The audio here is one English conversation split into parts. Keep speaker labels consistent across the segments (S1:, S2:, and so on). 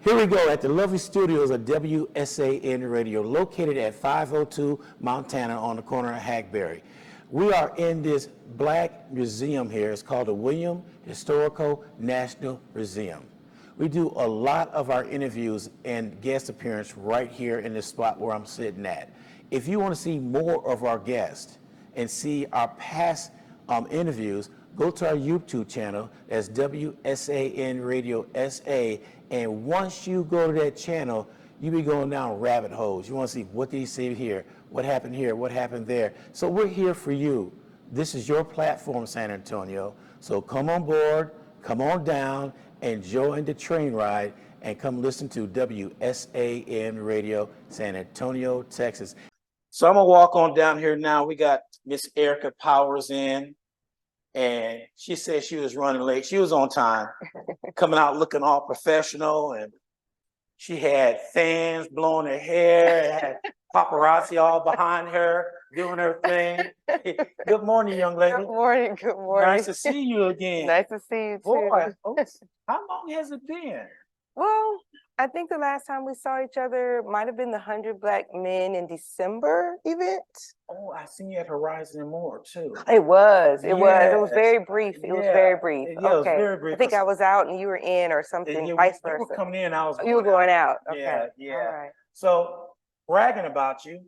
S1: Here we go at the lovely studios of WSAN Radio, located at 502 Montana on the corner of Hackberry. We are in this black museum here. It's called the William Historical National Museum. We do a lot of our interviews and guest appearance right here in this spot where I'm sitting at. If you want to see more of our guests and see our past interviews, go to our YouTube channel. That's WSAN Radio SA. And once you go to that channel, you be going down rabbit holes. You want to see what did he say here, what happened there. So we're here for you. This is your platform, San Antonio. So come on board, come on down, and join the train ride, and come listen to WSAN Radio, San Antonio, Texas. So I'm gonna walk on down here now. We got Miss Erica Powers in. And she said she was running late. She was on time, coming out looking all professional. And she had fans blowing her hair, had paparazzi all behind her, doing her thing. Good morning, young lady.
S2: Good morning, good morning.
S1: Nice to see you again.
S2: Nice to see you too.
S1: Boy, how long has it been?
S2: Well, I think the last time we saw each other might have been the 100 Black Men in December event.
S1: Oh, I seen you at Horizon and More too.
S2: It was very brief. It was very brief.
S1: Yeah, it was very brief.
S2: I think I was out and you were in or something, vice versa.
S1: You were coming in, I was
S2: You were going out. Okay.
S1: Yeah.
S2: All right.
S1: So, bragging about you,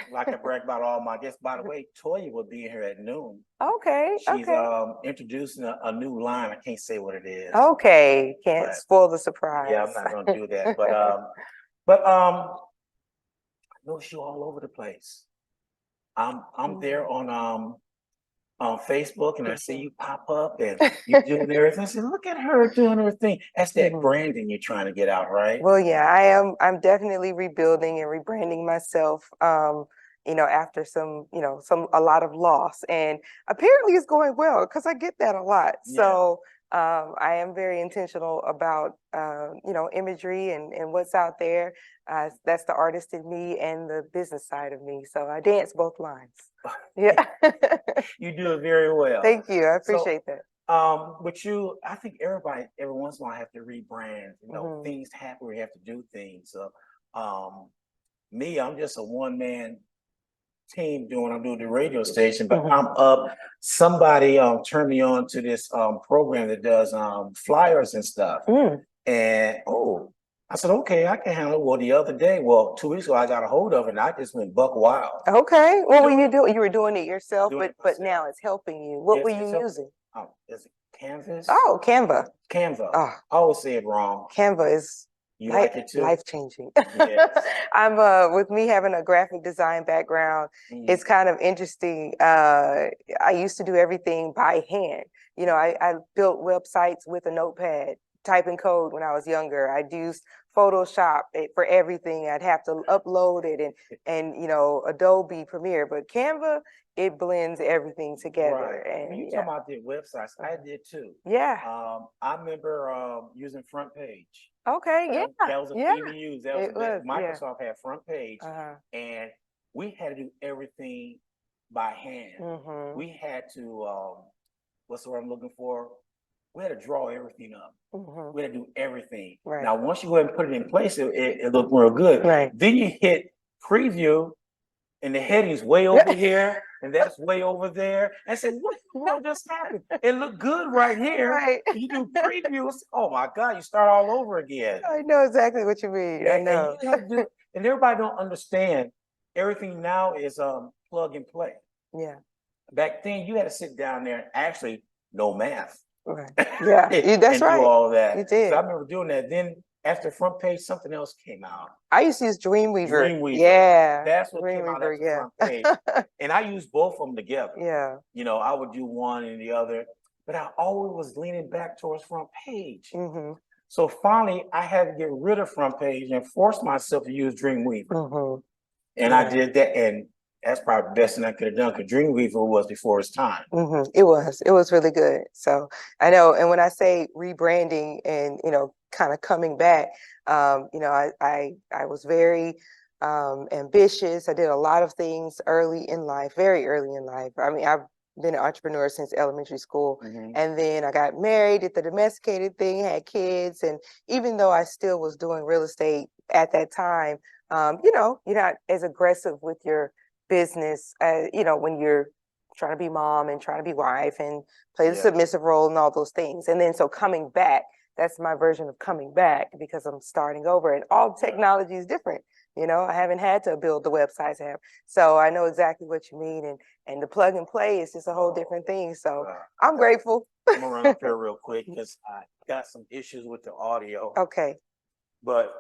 S1: like I brag about all my guests. By the way, Toya will be here at noon.
S2: Okay.
S1: She's introducing a new line. I can't say what it is.
S2: Okay. Can't spoil the surprise.
S1: Yeah, I'm not gonna do that. But I notice you all over the place. I'm there on Facebook, and I see you pop up and you doing everything. I said, look at her doing her thing. That's that branding you're trying to get out, right?
S2: Well, yeah, I'm definitely rebuilding and rebranding myself. After a lot of loss, and apparently it's going well because I get that a lot. Yeah. So I am very intentional about imagery and what's out there. That's the artist in me and the business side of me. So I dance both lines. Yeah.
S1: You do it very well.
S2: Thank you. I appreciate that.
S1: But I think everybody every once in a while have to rebrand. Things happen, we have to do things. So me, I'm just a one-man team I'm doing the radio station, but I'm up. Somebody turned me on to this program that does flyers and stuff. And I said, okay, I can handle it. Well, the other day, 2 weeks ago, I got a hold of it and I just went buck wild.
S2: Okay. What were you doing? You were doing it yourself, but now it's helping you. What were you using?
S1: Is it Canvas?
S2: Oh, Canva.
S1: Canva. I always say it wrong.
S2: Canva is
S1: like it too?
S2: Life-changing.
S1: Yes.
S2: I'm with me having a graphic design background, it's kind of interesting. I used to do everything by hand. I built websites with a notepad, typing code when I was younger. I'd use Photoshop for everything. I'd have to upload it and Adobe Premiere, but Canva, it blends everything together.
S1: Right.
S2: And
S1: you talking about the websites, I did too.
S2: Yeah.
S1: I remember using Front Page.
S2: Okay, yeah.
S1: That was a thing we used. Microsoft had Front Page, and we had to do everything by hand. We had to, what's the word I'm looking for? We had to draw everything up. We had to do everything. Right. Now, once you go ahead and put it in place, it looked real good.
S2: Right.
S1: Then you hit preview, and the heading's way over here, and that's way over there. I said, what just happened? It looked good right here.
S2: Right.
S1: You do previews. Oh my God, you start all over again.
S2: I know exactly what you mean. I know.
S1: And everybody don't understand. Everything now is plug and play.
S2: Yeah.
S1: Back then, you had to sit down there and actually know math.
S2: Right. Yeah, that's right.
S1: Do all that.
S2: You did.
S1: So I remember doing that. Then after Front Page, something else came out.
S2: I used to use Dreamweaver.
S1: Dreamweaver.
S2: Yeah.
S1: That's what came out after Front Page. And I used both of them together.
S2: Yeah.
S1: I would do one and the other, but I always was leaning back towards Front Page. So finally, I had to get rid of Front Page and force myself to use Dreamweaver. And I did that, and that's probably the best thing I could have done, because Dreamweaver was before its time.
S2: It was really good. So I know, and when I say rebranding and kind of coming back, I was very ambitious. I did a lot of things early in life, very early in life. I mean, been an entrepreneur since elementary school.
S1: Mhm.
S2: And then I got married, did the domesticated thing, had kids. And even though I still was doing real estate at that time, you know, you're not as aggressive with your business, you know, when you're trying to be mom and trying to be wife and play the
S1: Yeah.
S2: submissive role and all those things. And then so coming back, that's my version of coming back because I'm starting over and all technology is different. You know, I haven't had to build the websites I have. So I know exactly what you mean. And the plug and play is just a whole different thing. So I'm grateful.
S1: I'm gonna run up here real quick because I got some issues with the audio.
S2: Okay.
S1: But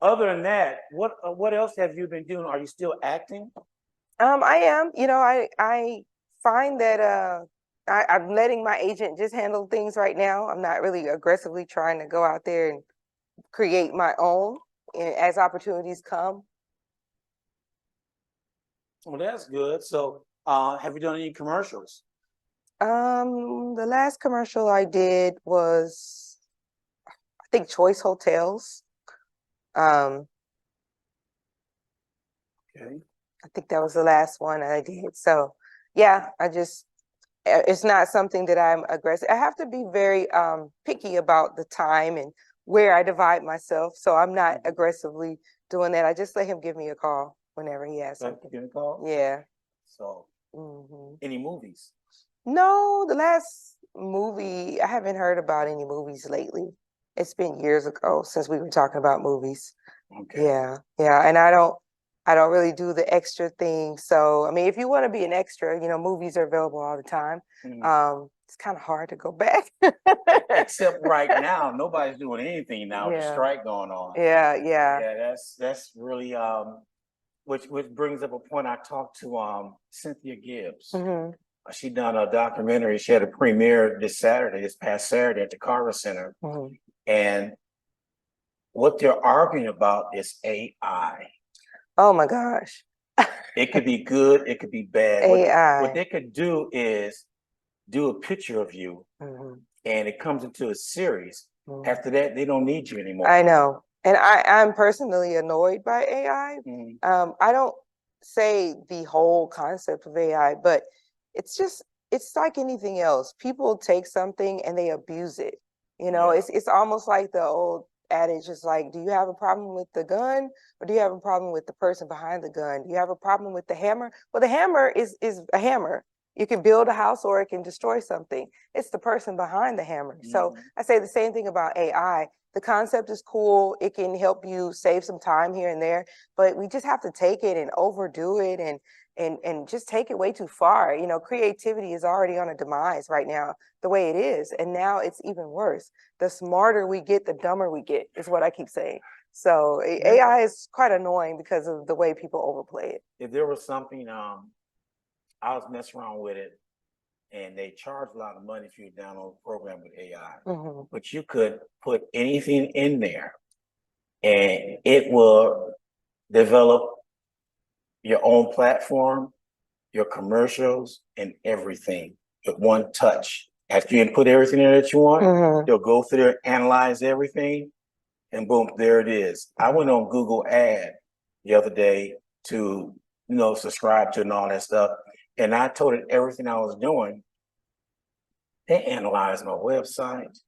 S1: other than that, what else have you been doing? Are you still acting?
S2: I am. You know, I find that I'm letting my agent just handle things right now. I'm not really aggressively trying to go out there and create my own as opportunities come.
S1: Well, that's good. So, have you done any commercials?
S2: The last commercial I did was, I think, Choice Hotels. Um,
S1: Okay.
S2: I think that was the last one I did. So, yeah, it's not something that I'm aggressive. I have to be very picky about the time and where I divide myself. So I'm not aggressively doing that. I just let him give me a call whenever he has something.
S1: Give a call.
S2: Yeah.
S1: So, any movies?
S2: No, the last movie, I haven't heard about any movies lately. It's been years ago since we were talking about movies.
S1: Okay.
S2: Yeah, yeah. And I don't really do the extra thing. So I mean, if you want to be an extra, you know, movies are available all the time. It's kind of hard to go back.
S1: Except right now, nobody's doing anything now. The
S2: Yeah.
S1: strike going on.
S2: Yeah, yeah.
S1: Yeah, that's really which brings up a point. I talked to Cynthia Gibbs. She done a documentary. She had a premiere this past Saturday at the Carver Center. And what they're arguing about is AI.
S2: Oh my gosh.
S1: It could be good, it could be bad.
S2: AI.
S1: What they could do is do a picture of you and it comes into a series. After that, they don't need you anymore.
S2: I know. And I'm personally annoyed by AI. I don't say the whole concept of AI, but it's like anything else. People take something and they abuse it. You know, it's almost like the old adage is like, do you have a problem with the gun or do you have a problem with the person behind the gun? Do you have a problem with the hammer? Well, the hammer is a hammer. You can build a house or it can destroy something. It's the person behind the hammer. So I say the same thing about AI. The concept is cool. It can help you save some time here and there, but we just have to take it and overdo it and just take it way too far. You know, creativity is already on a demise right now, the way it is. And now it's even worse. The smarter we get, the dumber we get, is what I keep saying. So AI is quite annoying because of the way people overplay it.
S1: If there was something, I was messing around with it, and they charge a lot of money if you download a program with AI. But you could put anything in there, and it will develop your own platform, your commercials, and everything with one touch. After you input everything in that you want, they'll go through there, analyze everything, and boom, there it is. I went on Google Ad the other day to, subscribe to and all that stuff. And I told it everything I was doing. They analyzed my website.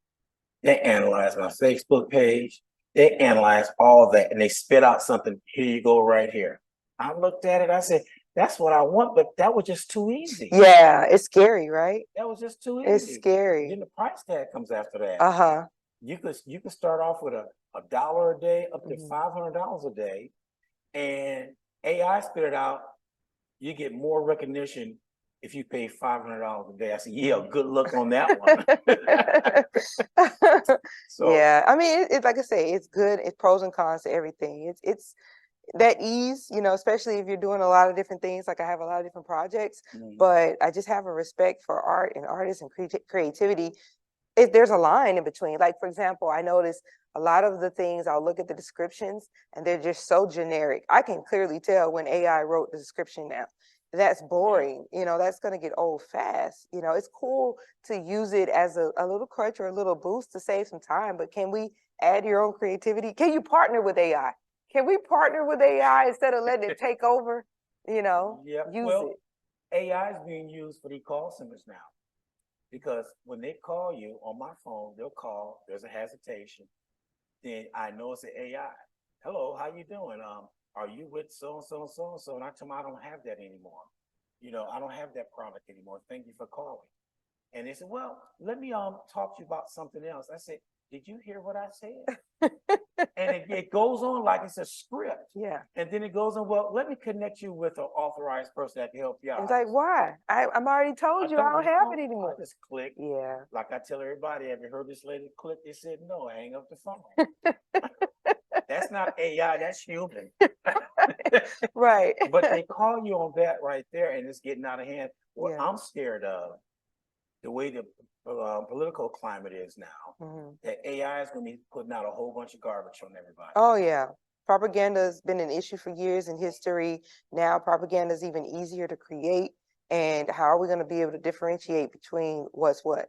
S1: They analyzed my Facebook page. They analyzed all that and they spit out something. Here you go right here. I looked at it. I said, that's what I want, but that was just too easy.
S2: Yeah, it's scary, right?
S1: That was just too easy.
S2: It's scary.
S1: Then the price tag comes after that. You could start off with $1 a day up to $500 a day, and AI spit it out. You get more recognition if you pay $500 a day. I said, yeah, good luck on that one. So,
S2: yeah, I mean, it's like I say, it's good. It's pros and cons to everything. It's that ease, especially if you're doing a lot of different things. Like I have a lot of different projects, but I just have a respect for art and artists and creativity. There's a line in between. Like, for example, I notice a lot of the things, I'll look at the descriptions and they're just so generic. I can clearly tell when AI wrote the description now. That's boring. That's going to get old fast. It's cool to use it as a little crutch or a little boost to save some time, but can we add your own creativity? Can you partner with AI? Can we partner with AI instead of letting it take over? Use it.
S1: AI is being used for the call centers now because when they call you on my phone, they'll call. There's a hesitation. Then I know it's an AI. Hello, how you doing? Are you with so and so and so and so? And I tell them I don't have that anymore. I don't have that product anymore. Thank you for calling. And they said, well, let me talk to you about something else. I said, did you hear what I said? And it goes on like it's a script.
S2: Yeah.
S1: And then it goes on, well, let me connect you with an authorized person that can help you out.
S2: It's like, why? I'm already told you I don't have it anymore.
S1: I just click.
S2: Yeah.
S1: Like I tell everybody, have you heard this lady click? They said, no, hang up the phone. That's not AI, that's human.
S2: Right.
S1: But they call you on that right there and it's getting out of hand. What
S2: Yeah.
S1: I'm scared of, the way the political climate is now, that AI is going to be putting out a whole bunch of garbage on everybody.
S2: Oh, yeah. Propaganda has been an issue for years in history. Now propaganda is even easier to create. And how are we going to be able to differentiate between what's what?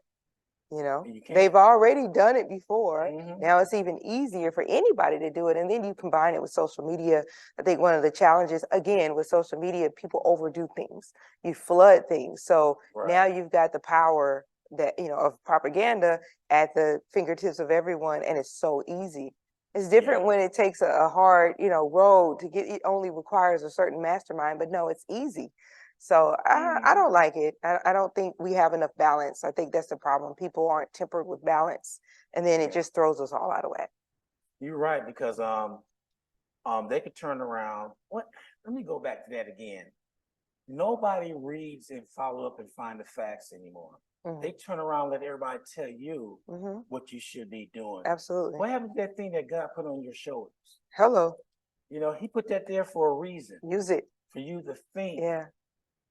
S2: They've already done it before. Now it's even easier for anybody to do it. And then you combine it with social media. I think one of the challenges, again, with social media, people overdo things. You flood things. So now you've got the power that, of propaganda at the fingertips of everyone. And it's so easy. It's different when it takes a hard, road to get, it only requires a certain mastermind, but no, it's easy. So I don't like it. I don't think we have enough balance. I think that's the problem. People aren't tempered with balance, and then it just throws us all out of whack.
S1: You're right, because they could turn around. Let me go back to that again. Nobody reads and follow up and find the facts anymore. They turn around and let everybody tell you what you should be doing.
S2: Absolutely.
S1: What happened to that thing that God put on your shoulders?
S2: Hello.
S1: He put that there for a reason.
S2: Use it.
S1: For you to think.
S2: Yeah.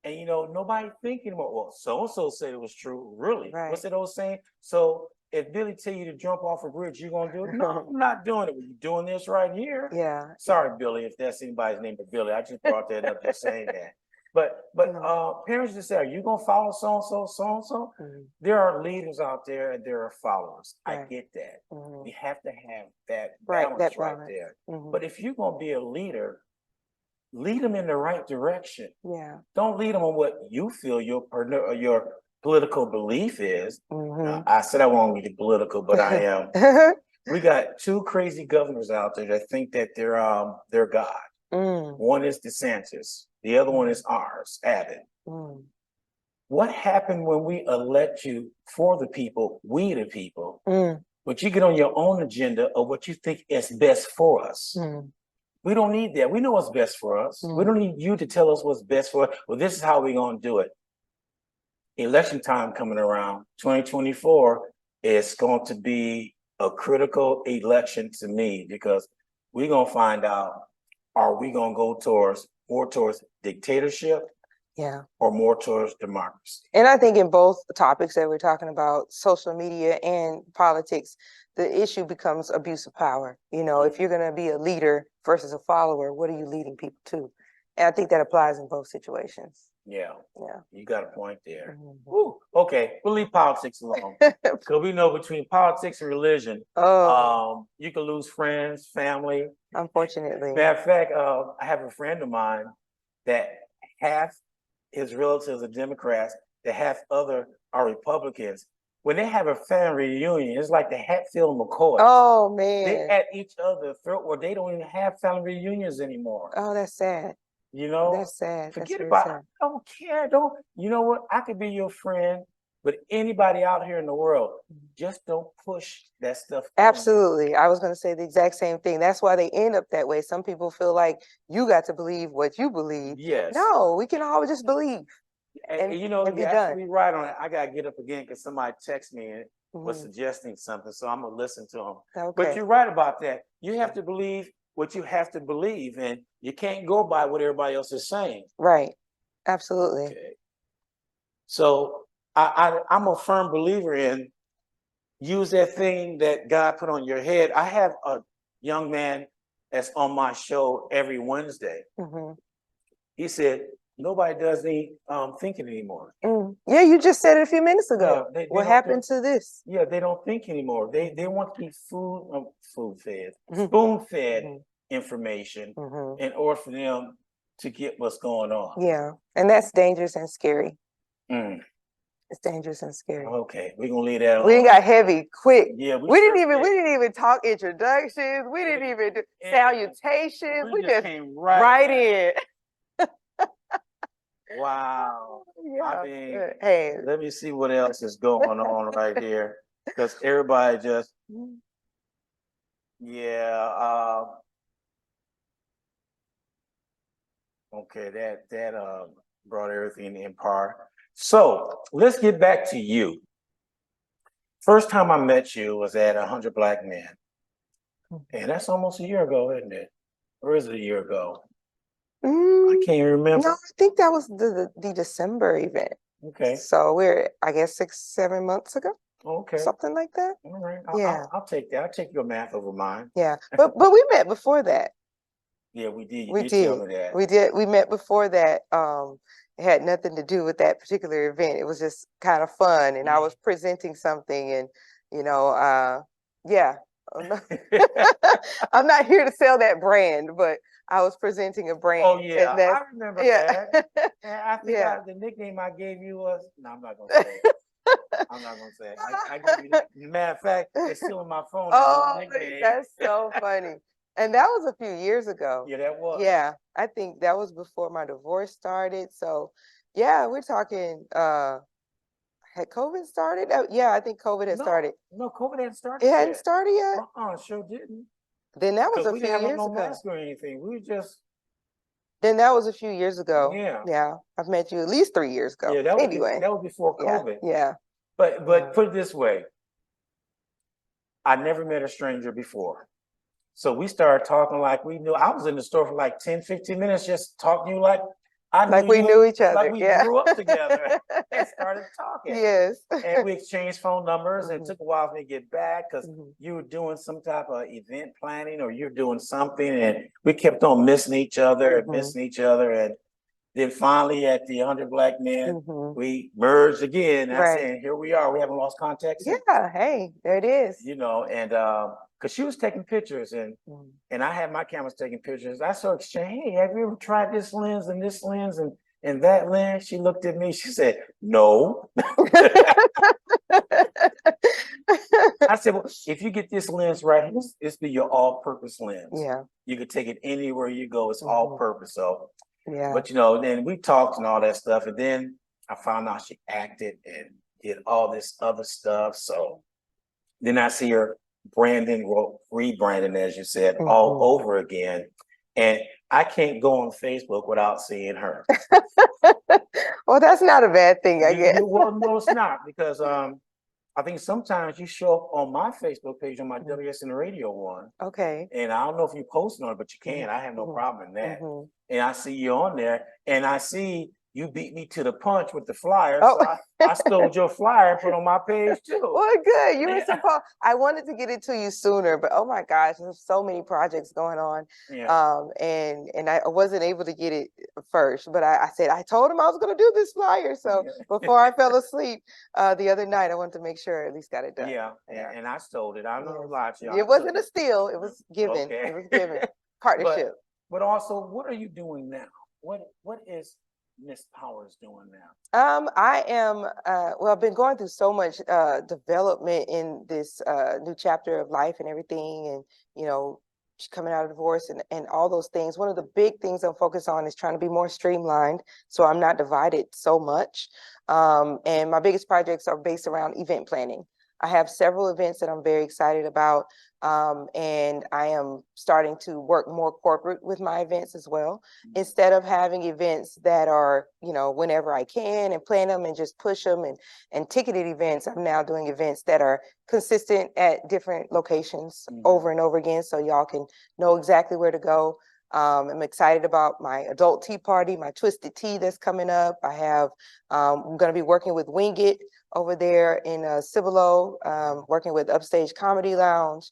S1: And nobody thinking about, well, so-and-so said it was true. Really?
S2: Right.
S1: What's that old saying? So if Billy tell you to jump off a bridge, you're gonna do it? No, I'm not doing it. You're doing this right here.
S2: Yeah.
S1: Sorry, Billy, if that's anybody's name but Billy. I just brought that up just saying that. But parents just say, are you gonna follow so-and-so, so-and-so? There are leaders out there and there are followers. I get that. You have to have that balance right there. But if you're gonna be a leader, lead them in the right direction.
S2: Yeah.
S1: Don't lead them on what you feel your political belief is. I said I won't get political, but I am. We got two crazy governors out there that think that they're God. One is DeSantis. The other one is ours, Abbott. What happened when we elect you for the people, we the people, but you get on your own agenda of what you think is best for us? We don't need that. We know what's best for us. We don't need you to tell us what's best for us. Well, this is how we're going to do it. Election time coming around, 2024 is going to be a critical election to me because we're going to find out, are we going to go more towards dictatorship?
S2: Yeah.
S1: Or more towards democracy.
S2: And I think in both topics that we're talking about, social media and politics, the issue becomes abuse of power. If you're going to be a leader versus a follower, what are you leading people to? And I think that applies in both situations.
S1: Yeah.
S2: Yeah.
S1: You got a point there. Okay, we'll leave politics alone. Because we know between politics and religion, you can lose friends, family.
S2: Unfortunately.
S1: Matter of fact, I have a friend of mine that half his relatives are Democrats, the half other are Republicans. When they have a family reunion, it's like the Hatfield McCoys.
S2: Oh, man.
S1: They at each other's throat where they don't even have family reunions anymore.
S2: Oh, that's sad. That's sad.
S1: Forget about it. I don't care. You know what? I could be your friend, but anybody out here in the world, just don't push that stuff.
S2: Absolutely. I was going to say the exact same thing. That's why they end up that way. Some people feel like you got to believe what you believe.
S1: Yes.
S2: No, we can all just believe.
S1: And
S2: be
S1: you're
S2: done.
S1: absolutely right on it. I got to get up again because somebody texted me and was suggesting something. So I'm going to listen to them.
S2: Okay.
S1: But you're right about that. You have to believe what you have to believe, and you can't go by what everybody else is saying.
S2: Right. Absolutely.
S1: Okay. So I'm a firm believer in use that thing that God put on your head. I have a young man that's on my show every Wednesday. He said, nobody does any thinking anymore.
S2: Yeah, you just said it a few minutes ago.
S1: Yeah,
S2: what happened to this?
S1: Yeah, they don't think anymore. They want to be spoon-fed information in order for them to get what's going on.
S2: Yeah, and that's dangerous and scary.
S1: Mm.
S2: It's dangerous and scary.
S1: Okay, we're gonna leave that alone.
S2: We got heavy quick.
S1: Yeah,
S2: we didn't even talk introductions. We didn't even do salutations. We just
S1: came
S2: right in.
S1: Wow.
S2: Yeah.
S1: I mean,
S2: hey,
S1: let me see what else is going on right here, because everybody just, yeah. Okay, that brought everything in par. So let's get back to you. First time I met you was at 100 Black Men, and that's almost a year ago, isn't it? Or is it a year ago? I can't remember.
S2: No, I think that was the December event.
S1: Okay.
S2: So we're, I guess, 6-7 months ago.
S1: Okay.
S2: Something like that.
S1: All right.
S2: Yeah.
S1: I'll take that. I'll take your math over mine.
S2: Yeah. But we met before that.
S1: Yeah, we did. You
S2: We
S1: did
S2: did.
S1: tell me that.
S2: We did. We met before that. It had nothing to do with that particular event. It was just kind of fun, and I was presenting something, and yeah. I'm not here to sell that brand, but I was presenting a brand.
S1: Oh yeah, I remember that. And I think the nickname I gave you was, no, I'm not gonna say it. I'm not gonna say it. I gave you that. Matter of fact, it's still on my phone.
S2: Oh, that's so funny. And that was a few years ago.
S1: Yeah, that was.
S2: Yeah, I think that was before my divorce started. So yeah, we're talking had COVID started? Yeah, I think COVID had started.
S1: No, COVID hadn't started.
S2: It hadn't started yet?
S1: Sure didn't.
S2: Then that was a
S1: we
S2: few
S1: didn't have
S2: years
S1: no
S2: ago.
S1: mask or anything. We just.
S2: Then that was a few years ago.
S1: Yeah.
S2: Yeah. I've met you at least 3 years ago.
S1: Yeah, that was
S2: anyway.
S1: That was before COVID.
S2: Yeah.
S1: But put it this way. I never met a stranger before. So we started talking like we knew. I was in the store for like 10, 15 minutes just talking to you like
S2: we knew each other.
S1: Like we grew up together and started talking.
S2: Yes.
S1: And we exchanged phone numbers, and it took a while for me to get back because you were doing some type of event planning or you're doing something, and we kept on missing each other and missing each other. And then finally at the 100 Black Men, we merged again. And I said, here we are. We haven't lost contact since.
S2: Yeah, hey, there it is.
S1: And because she was taking pictures and I had my cameras taking pictures. I saw exchange, hey, have you ever tried this lens and that lens? She looked at me, she said, no. I said, well, if you get this lens right, it's be your all-purpose lens.
S2: Yeah.
S1: You could take it anywhere you go, it's all-purpose. So
S2: yeah.
S1: But then we talked and all that stuff, and then I found out she acted and did all this other stuff. So then I see her rebranding, as you said, all over again. And I can't go on Facebook without seeing her.
S2: Well, that's not a bad thing, I guess.
S1: Well, no, it's not, because I think sometimes you show up on my Facebook page on my WSAN radio one.
S2: Okay.
S1: And I don't know if you post on it, but you can. I have no problem in that. And I see you on there, and I see you beat me to the punch with the flyer.
S2: Oh.
S1: So I stole your flyer and put on my page too.
S2: Well, good. You were supposed. I wanted to get it to you sooner, but oh my gosh, there's so many projects going on.
S1: Yeah.
S2: And I wasn't able to get it first, but I said I told him I was going to do this flyer. So before I fell asleep the other night, I wanted to make sure I at least got it done.
S1: Yeah. And I stole it. I'm not lie to you.
S2: It wasn't a steal. It was given. Okay. It was given. Partnership.
S1: But also, what are you doing now? What is Miss Powers doing now?
S2: I am, well, I've been going through so much development in this new chapter of life and everything, and, coming out of divorce and all those things. One of the big things I'm focused on is trying to be more streamlined so I'm not divided so much. And my biggest projects are based around event planning. I have several events that I'm very excited about, and I am starting to work more corporate with my events as well. Instead of having events that are, whenever I can and plan them and just push them and ticketed events, I'm now doing events that are consistent at different locations over and over again, so y'all can know exactly where to go. I'm excited about my adult tea party, my twisted tea that's coming up. I have, I'm going to be working with Wing It over there in Cibolo, working with Upstage Comedy Lounge,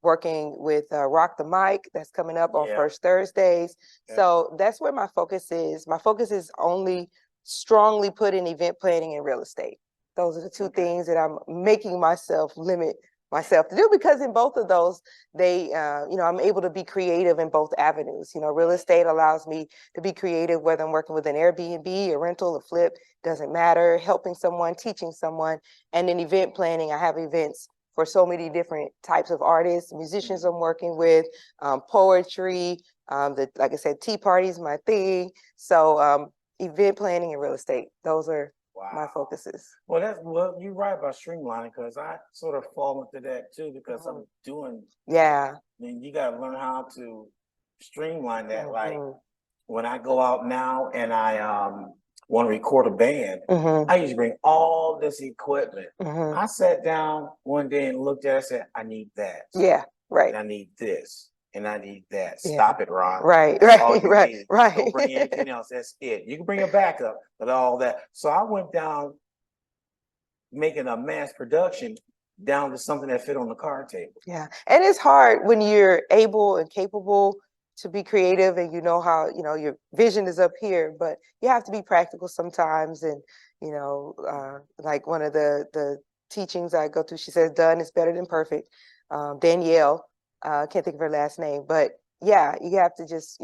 S2: working with Rock the Mic that's coming up on First Thursdays. So that's where my focus is. My focus is only strongly put in event planning and real estate. Those are the two things that I'm making myself limit myself to do, because in both of those, they, I'm able to be creative in both avenues. Real estate allows me to be creative, whether I'm working with an Airbnb, a rental, a flip, doesn't matter, helping someone, teaching someone. And then event planning, I have events for so many different types of artists, musicians I'm working with, poetry, like I said, tea parties, my thing. So event planning and real estate, those are my focuses.
S1: Well, you're right about streamlining, because I sort of fall into that too, because I'm doing.
S2: Yeah.
S1: I mean, you got to learn how to streamline that. Like when I go out now and I want to record a band, I used to bring all this equipment. I sat down one day and looked at it and said, I need that.
S2: Yeah, right.
S1: And I need this. And I need that.
S2: Yeah.
S1: Stop it, Ron.
S2: Right,
S1: That's all
S2: right,
S1: you
S2: right,
S1: need.
S2: right.
S1: Don't bring anything else. That's it. You can bring a backup, but all that. So I went down making a mass production down to something that fit on the card table.
S2: Yeah. And it's hard when you're able and capable to be creative, and how, your vision is up here, but you have to be practical sometimes. And, like one of the teachings I go through, she says, done is better than perfect. Danielle, can't think of her last name, but yeah, you have to just,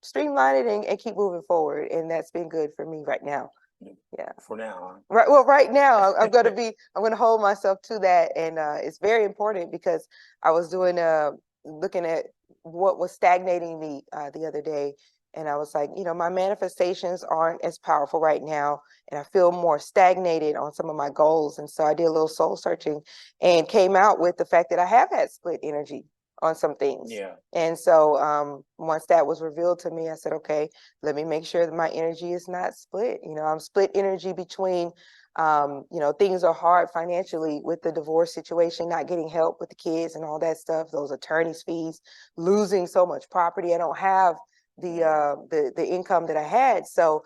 S2: streamline it and keep moving forward. And that's been good for me right now. Yeah.
S1: For now.
S2: Right. Well, right now I'm going to hold myself to that. And it's very important, because I was looking at what was stagnating me the other day. And I was like, my manifestations aren't as powerful right now. And I feel more stagnated on some of my goals. And so I did a little soul searching and came out with the fact that I have had split energy on some things.
S1: Yeah.
S2: And so once that was revealed to me, I said, okay, let me make sure that my energy is not split. I'm split energy between, things are hard financially with the divorce situation, not getting help with the kids and all that stuff, those attorney's fees, losing so much property. I don't have the income that I had. So,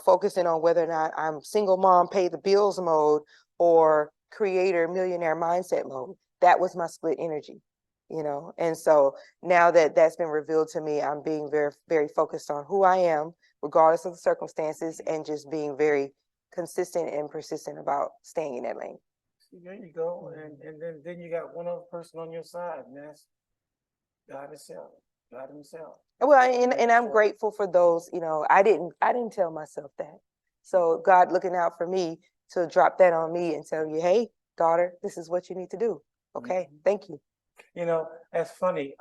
S2: focusing on whether or not I'm single mom, pay the bills mode, or creator, millionaire mindset mode. That was my split energy. And so now that that's been revealed to me, I'm being very, very focused on who I am, regardless of the circumstances, and just being very consistent and persistent about staying in that lane.
S1: There you go. And then you got one other person on your side, and that's God himself. God himself.
S2: Well, and I'm grateful for those, I didn't tell myself that. So God looking out for me to drop that on me and tell you, hey, daughter, this is what you need to do. Okay, thank you.
S1: That's funny.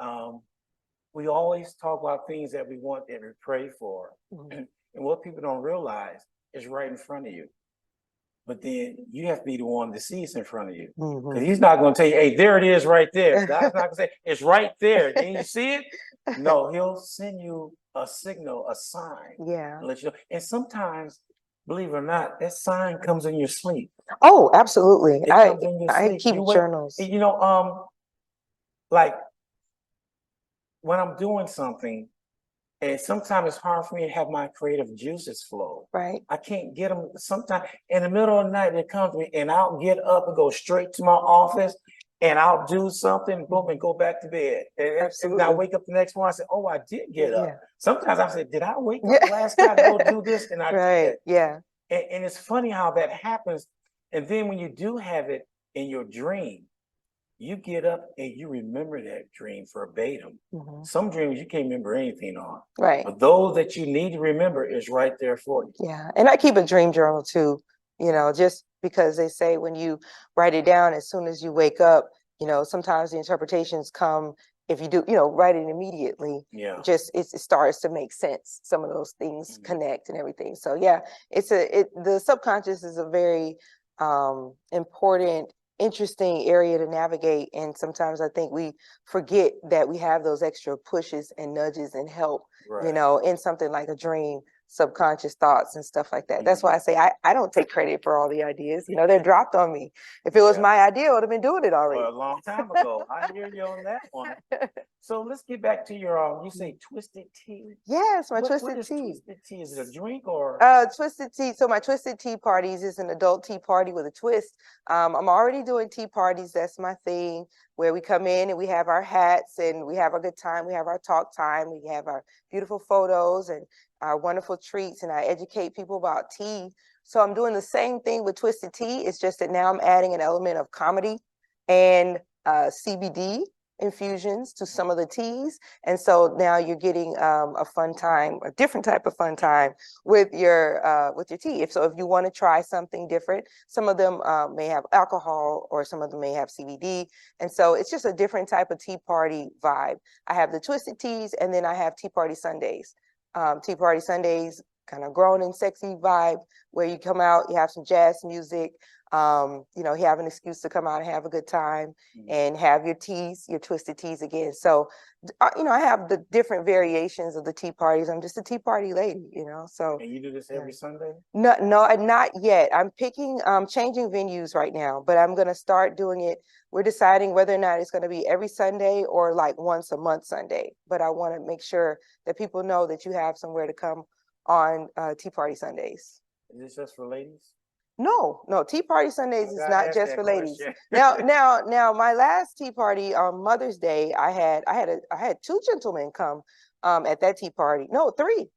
S1: We always talk about things that we want and we pray for. And what people don't realize is right in front of you. But then you have to be the one to see it's in front of you. Because he's not going to tell you, hey, there it is right there. God's not going to say, it's right there. Can you see it? No, he'll send you a signal, a sign.
S2: Yeah.
S1: Let you know. And sometimes, believe it or not, that sign comes in your sleep.
S2: Oh, absolutely.
S1: I
S2: keep journals.
S1: Like when I'm doing something, and sometimes it's hard for me to have my creative juices flow.
S2: Right.
S1: I can't get them. Sometimes in the middle of the night, it comes to me, and I'll get up and go straight to my office, and I'll do something, boom, and go back to bed. And I wake up the next morning, I say, oh, I did get up.
S2: Yeah.
S1: Sometimes I say, did I wake up last night to go do this? And I did.
S2: Yeah.
S1: And it's funny how that happens. And then when you do have it in your dream, you get up and you remember that dream verbatim. Some dreams you can't remember anything on.
S2: Right.
S1: But those that you need to remember is right there for you.
S2: Yeah. And I keep a dream journal too, just because they say when you write it down, as soon as you wake up, sometimes the interpretations come if you do, write it immediately.
S1: Yeah.
S2: Just it starts to make sense. Some of those things connect and everything. So yeah, the subconscious is a very important, interesting area to navigate. And sometimes I think we forget that we have those extra pushes and nudges and help, in something like a dream, subconscious thoughts and stuff like that. That's why I say I don't take credit for all the ideas. They're dropped on me. If it was my idea, I would have been doing it already.
S1: Well, a long time ago. I hear you on that one. So let's get back to your you say twisted tea.
S2: Yes, my twisted
S1: what is
S2: tea.
S1: Twisted tea? Is it a drink or
S2: twisted tea? So my twisted tea parties is an adult tea party with a twist. I'm already doing tea parties. That's my thing, where we come in and we have our hats and we have a good time. We have our talk time. We have our beautiful photos and our wonderful treats, and I educate people about tea. So I'm doing the same thing with twisted tea. It's just that now I'm adding an element of comedy and CBD infusions to some of the teas. And so now you're getting a fun time, a different type of fun time with your tea. If you want to try something different, some of them may have alcohol or some of them may have CBD. And so it's just a different type of tea party vibe. I have the twisted teas, and then I have tea party Sundays. Tea party Sundays, kind of grown and sexy vibe, where you come out, you have some jazz music, you have an excuse to come out and have a good time and have your teas, your twisted teas again. So, I have the different variations of the tea parties. I'm just a tea party lady, so.
S1: And you do this every Sunday?
S2: No, not yet. I'm changing venues right now, but I'm going to start doing it. We're deciding whether or not it's going to be every Sunday or like once a month Sunday. But I want to make sure that people know that you have somewhere to come on Tea Party Sundays.
S1: Is this just for ladies?
S2: No, Tea Party Sundays is not just for ladies.
S1: Question.
S2: Now, my last tea party on Mother's Day, I had two gentlemen come at that tea party. No, three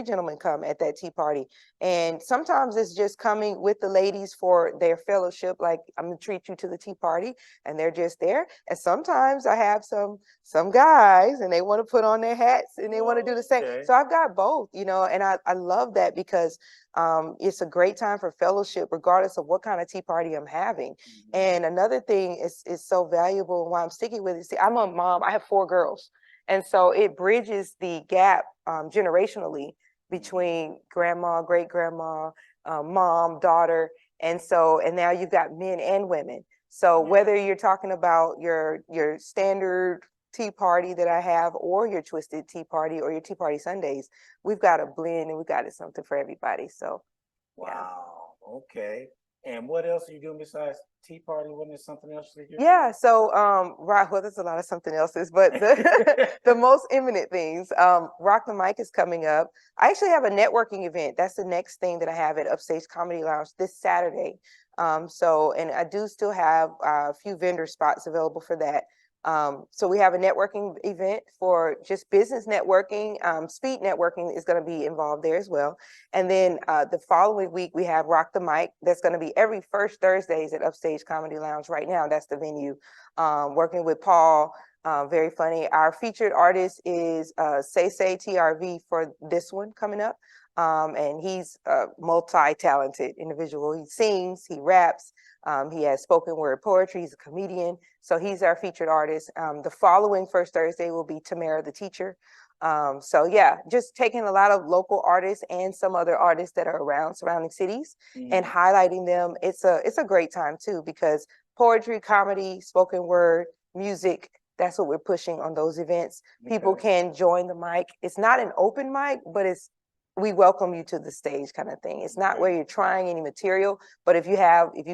S2: gentlemen come at that tea party. And sometimes it's just coming with the ladies for their fellowship, like, I'm gonna treat you to the tea party, and they're just there. And sometimes I have some guys, and they want to put on their hats and they want to do the same.
S1: Okay.
S2: So I've got both, and I love that because it's a great time for fellowship, regardless of what kind of tea party I'm having. And another thing is so valuable, and why I'm sticking with it. See, I'm a mom. I have 4 girls. And so it bridges the gap generationally between grandma, great grandma, mom, daughter. And now you've got men and women. So whether you're talking about your standard tea party that I have, or your twisted tea party, or your tea party Sundays, we've got a blend, and we've got something for everybody. So,
S1: wow. Okay. And what else are you doing besides tea party? Wasn't there something else that you're
S2: yeah. So, right. Well, there's a lot of something else's, but the most imminent things. Rock the Mic is coming up. I actually have a networking event. That's the next thing that I have at Upstage Comedy Lounge this Saturday. And I do still have a few vendor spots available for that. So we have a networking event for just business networking. Speed networking is going to be involved there as well. And then the following week, we have Rock the Mic. That's going to be every first Thursdays at Upstage Comedy Lounge. Right now, that's the venue. Working with Paul, very funny. Our featured artist is Say TRV for this one coming up. And he's a multi-talented individual. He sings, he raps, he has spoken word poetry, he's a comedian. So he's our featured artist. The following first Thursday will be Tamara the Teacher. So yeah, just taking a lot of local artists and some other artists that are around surrounding cities and highlighting them. It's a great time too, because poetry, comedy, spoken word, music, that's what we're pushing on those events. People can join the mic. It's not an open mic, but we welcome you to the stage kind of thing. It's not where you're trying any material, but if you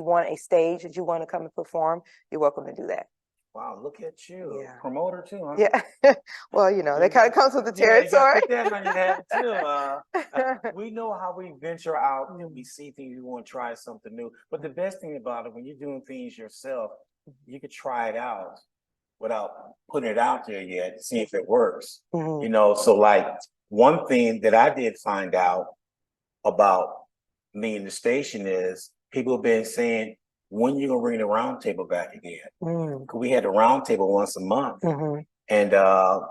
S2: want a stage that you want to come and perform, you're welcome to do that.
S1: Wow, look at you.
S2: Yeah.
S1: Promoter too, huh?
S2: Yeah. Well, that kind of comes with the territory.
S1: Yeah, you got to put that on your hat too. We know how we venture out and we see things, we want to try something new. But the best thing about it, when you're doing things yourself, you could try it out without putting it out there yet, see if it works. So like, one thing that I did find out about me and the station is people have been saying, when you gonna bring the round table back again? We had a round table once a month, and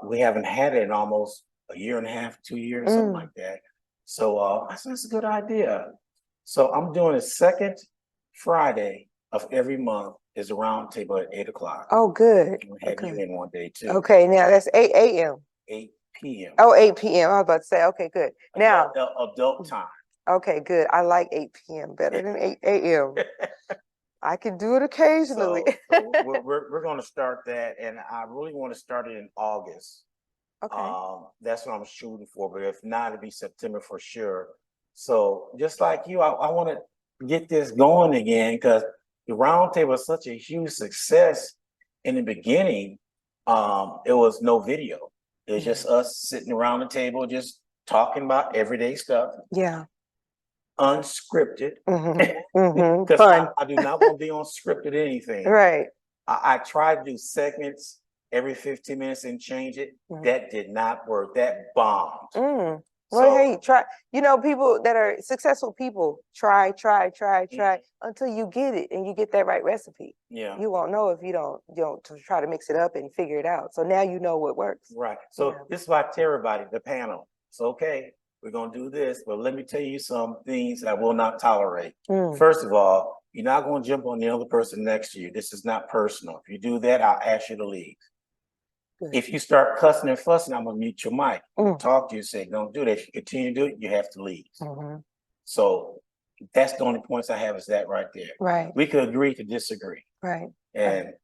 S1: we haven't had it in almost a year and a half, 2 years, something like that. So I said, that's a good idea. So I'm doing the second Friday of every month is a round table at 8 o'clock.
S2: Oh, good.
S1: We'll have you in one day too.
S2: Okay, now that's 8 a.m.
S1: 8 p.m.
S2: Oh, 8 p.m. I was about to say, okay, good. Now,
S1: adult time.
S2: Okay, good. I like 8 p.m. better than 8 a.m. I can do it occasionally.
S1: So we're going to start that, and I really want to start it in August.
S2: Okay.
S1: That's what I'm shooting for, but if not, it'll be September for sure. So just like you, I want to get this going again, because the roundtable is such a huge success. In the beginning, it was no video. It was just us sitting around the table, just talking about everyday stuff.
S2: Yeah.
S1: Unscripted.
S2: Fun.
S1: Because I do not want to be on scripted anything.
S2: Right.
S1: I tried to do segments every 15 minutes and change it. That did not work. That bombed.
S2: Well,
S1: So
S2: hey, try, people that are successful people, try until you get it and you get that right recipe.
S1: yeah,
S2: You won't know if you don't try to mix it up and figure it out. So now you know what works.
S1: right. So
S2: Yeah.
S1: this is why I tell everybody, the panel, it's okay, we're gonna do this, but let me tell you some things that I will not tolerate.
S2: Mm,
S1: First of all, you're not gonna jump on the other person next to you. This is not personal. If you do that, I'll ask you to leave.
S2: good.
S1: If you start cussing and fussing, I'm gonna mute your mic.
S2: Mm,
S1: Talk to you, say, don't do that. If you continue to do it, you have to leave.
S2: mhm.
S1: So that's the only points I have is that right there.
S2: Right,
S1: We could agree to disagree,
S2: right.
S1: and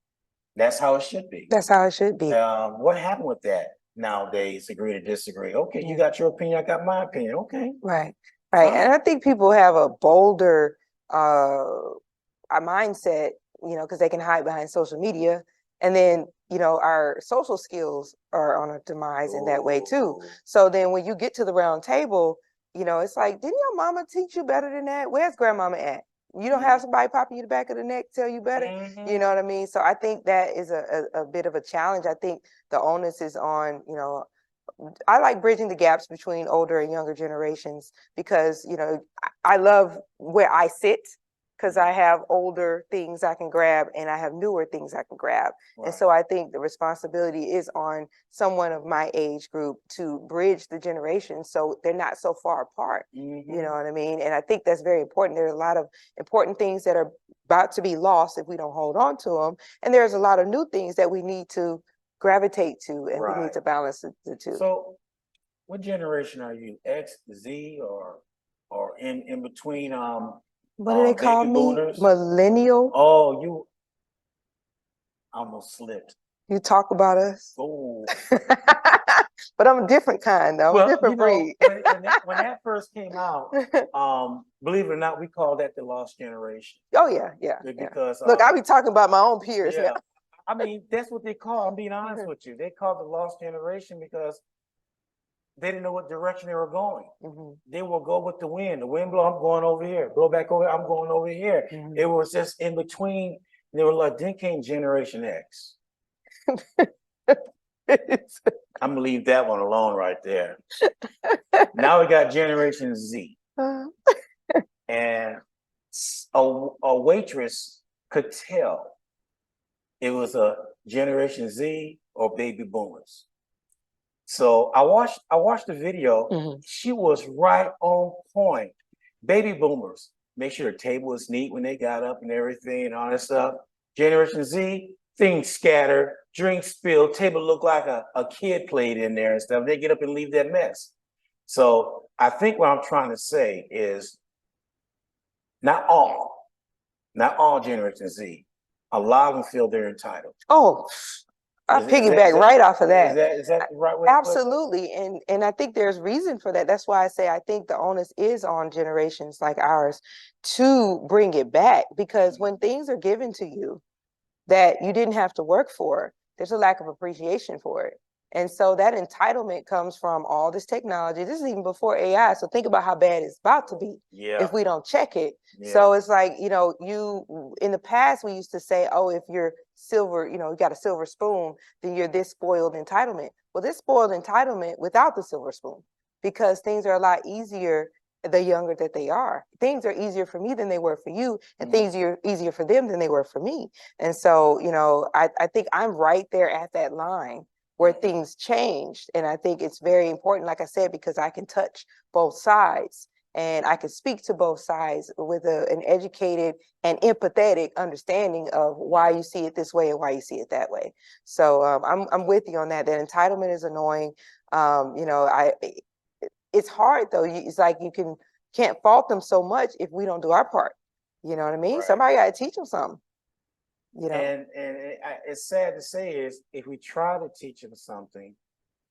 S1: that's how it should be.
S2: That's how it should be.
S1: What happened with that nowadays? Agree to disagree. Okay, you
S2: Yeah.
S1: got your opinion, I got my opinion. Okay,
S2: Right, right.
S1: fine.
S2: And I think people have a bolder a mindset, because they can hide behind social media. And then, our social skills are on a demise in that way too.
S1: Ooh.
S2: So then when you get to the round table, it's like, didn't your mama teach you better than that? Where's grandmama at? You don't have somebody popping you the back of the neck, tell you better. You know what I mean? So I think that is a bit of a challenge. I think the onus is on, I like bridging the gaps between older and younger generations because, I love where I sit because I have older things I can grab and I have newer things I can grab. And
S1: Right.
S2: so I think the responsibility is on someone of my age group to bridge the generations so they're not so far apart. You know what I mean? And I think that's very important. There are a lot of important things that are about to be lost if we don't hold on to them. And there's a lot of new things that we need to gravitate to, and we need
S1: Right.
S2: to balance the two.
S1: So, what generation are you? X, Z, or in between?
S2: What do they call
S1: baby
S2: me?
S1: boomers?
S2: Millennial?
S1: Oh, you almost slipped.
S2: You talk about us.
S1: Oh.
S2: But I'm a different kind, though. I'm a
S1: Well,
S2: different breed.
S1: when that first came out, believe it or not, we call that the lost generation.
S2: Oh yeah, yeah.
S1: Because
S2: Look, I be talking about my own peers
S1: yeah,
S2: now.
S1: I mean that's what they call. I'm being honest with you. They call it the lost generation because they didn't know what direction they were going. They will go with the wind. The wind blow, I'm going over here. Blow back over, I'm going over here. It was just in between. They were like, then came Generation X. I'm gonna leave that one alone right there. Now we got Generation Z, and a waitress could tell it was a Generation Z or baby boomers. So I watched the video. She was right on point. Baby boomers, make sure the table is neat when they got up and everything and all that stuff. Generation Z, things scattered, drinks spilled, table looked like a kid played in there and stuff. They get up and leave that mess. So I think what I'm trying to say is not all Generation Z. A lot of them feel they're entitled.
S2: Oh, I piggyback right off of that.
S1: Is that the right way to put it?
S2: Absolutely. And I think there's reason for that. That's why I say I think the onus is on generations like ours to bring it back, because when things are given to you that you didn't have to work for, there's a lack of appreciation for it. And so that entitlement comes from all this technology. This is even before AI. So think about how bad it's about to be if we don't check it.
S1: Yeah.
S2: So it's like, you in the past, we used to say, oh, if you're silver, you got a silver spoon, then you're this spoiled entitlement. Well, this spoiled entitlement without the silver spoon, because things are a lot easier the younger that they are. Things are easier for me than they were for you, and things are easier for them than they were for me. And so, I think I'm right there at that line where things changed. And I think it's very important, like I said, because I can touch both sides and I can speak to both sides with an educated and empathetic understanding of why you see it this way and why you see it that way. So I'm with you on that. That entitlement is annoying. It's hard though. It's like you can't fault them so much if we don't do our part. You know what I mean?
S1: Right.
S2: Somebody got to teach them something.
S1: And it's sad to say is if we try to teach them something,